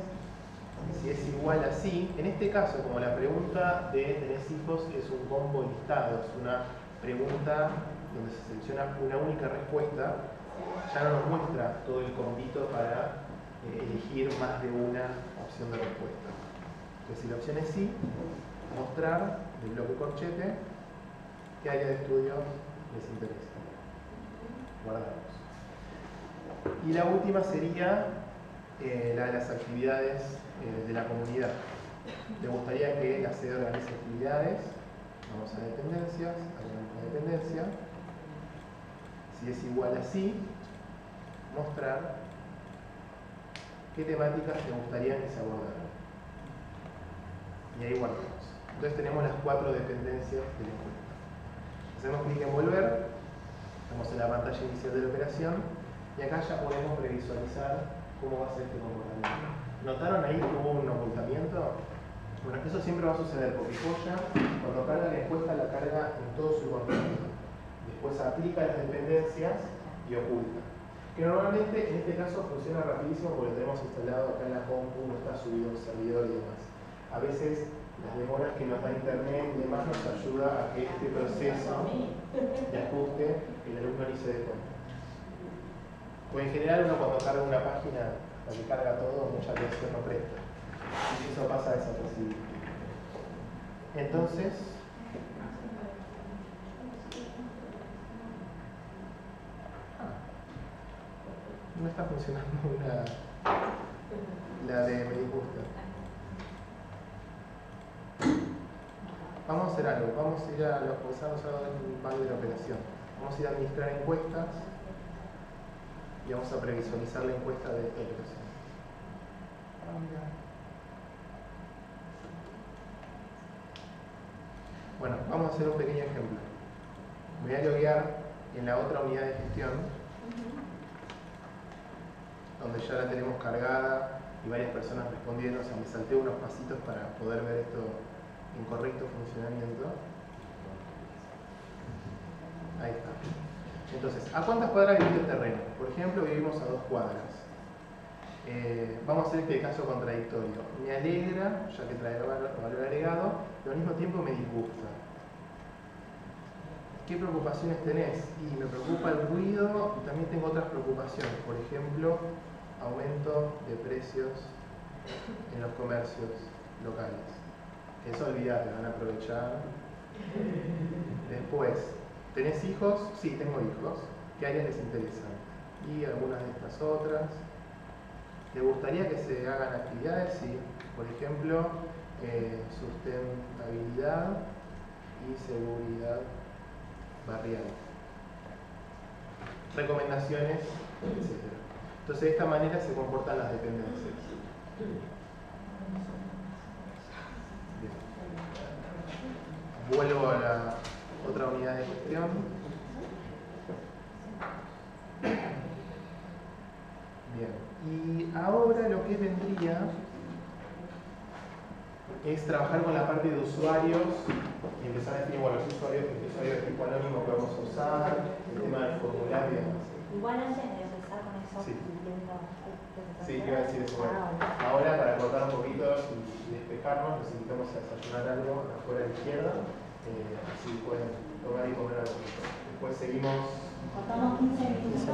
Si es igual a sí, en este caso, como la pregunta de ¿tenés hijos? Es un combo listado, es una pregunta donde se selecciona una única respuesta, ya no nos muestra todo el combito para elegir más de una opción de respuesta. Entonces, si la opción es sí, mostrar del bloque corchete qué área de estudio les interesa. Guardamos. Y la última sería la de las actividades de la comunidad. ¿Le gustaría que la sede organice actividades? Vamos a dependencias, agregamos la dependencia. Si es igual a sí, mostrar qué temáticas te gustaría que se abordaran. Y ahí guardamos. Entonces tenemos las 4 dependencias de la encuesta. Hacemos clic en volver, estamos en la pantalla inicial de la operación y acá ya podemos previsualizar cómo va a ser este comportamiento. ¿Notaron ahí que hubo un ocultamiento? Bueno, eso siempre va a suceder porque Joya, cuando carga la encuesta, la carga en todo su contenido. Después aplica las dependencias y oculta. Que normalmente en este caso funciona rapidísimo porque lo tenemos instalado acá en la compu, no está subido el servidor y demás. A veces las demoras que nos da internet y demás nos ayuda a que este proceso de ajuste, el alumno ni se dé cuenta. Pues en general uno cuando carga una página, la que carga todo, mucha atención no presta. Y eso pasa desapercibido. Entonces, no está funcionando la de me disgusta. Vamos a hacer algo, vamos a ir a los usamos algo en banco de la operación. Vamos a ir a administrar encuestas y vamos a previsualizar la encuesta de esta operación. Bueno, vamos a hacer un pequeño ejemplo. Me voy a loguear en la otra unidad de gestión, donde ya la tenemos cargada y varias personas respondieron, o sea, me salté unos pasitos para poder ver esto en correcto funcionamiento. Ahí está. Entonces, ¿a cuántas cuadras divide el terreno? Por ejemplo, vivimos a 2 cuadras. Vamos a hacer este caso contradictorio. Me alegra, ya que trae valor agregado, pero al mismo tiempo me disgusta. ¿Qué preocupaciones tenés? Y me preocupa el ruido y también tengo otras preocupaciones. Por ejemplo, aumento de precios en los comercios locales. Eso olvidate, van a aprovechar. Después, ¿tenés hijos? Sí, tengo hijos. ¿Qué áreas les interesan? Y algunas de estas otras. ¿Les gustaría que se hagan actividades? Sí. Por ejemplo, sustentabilidad y seguridad barrial. Recomendaciones, etc. Entonces, de esta manera se comportan las dependencias. Bien. Vuelvo a la otra unidad de gestión. Bien. Y ahora lo que vendría es trabajar con la parte de usuarios y empezar a definir, bueno, los usuarios de tipo anónimo que vamos a usar, el tema del formulario y demás. Igual antes de empezar con eso, Sí. entiendo. Sí, iba a decir eso. Bueno, ahora para cortar un poquito y despejarnos, los invitamos a desayunar algo afuera a la izquierda, así pueden tomar y comer algo. Después seguimos. Cortamos 15 minutos.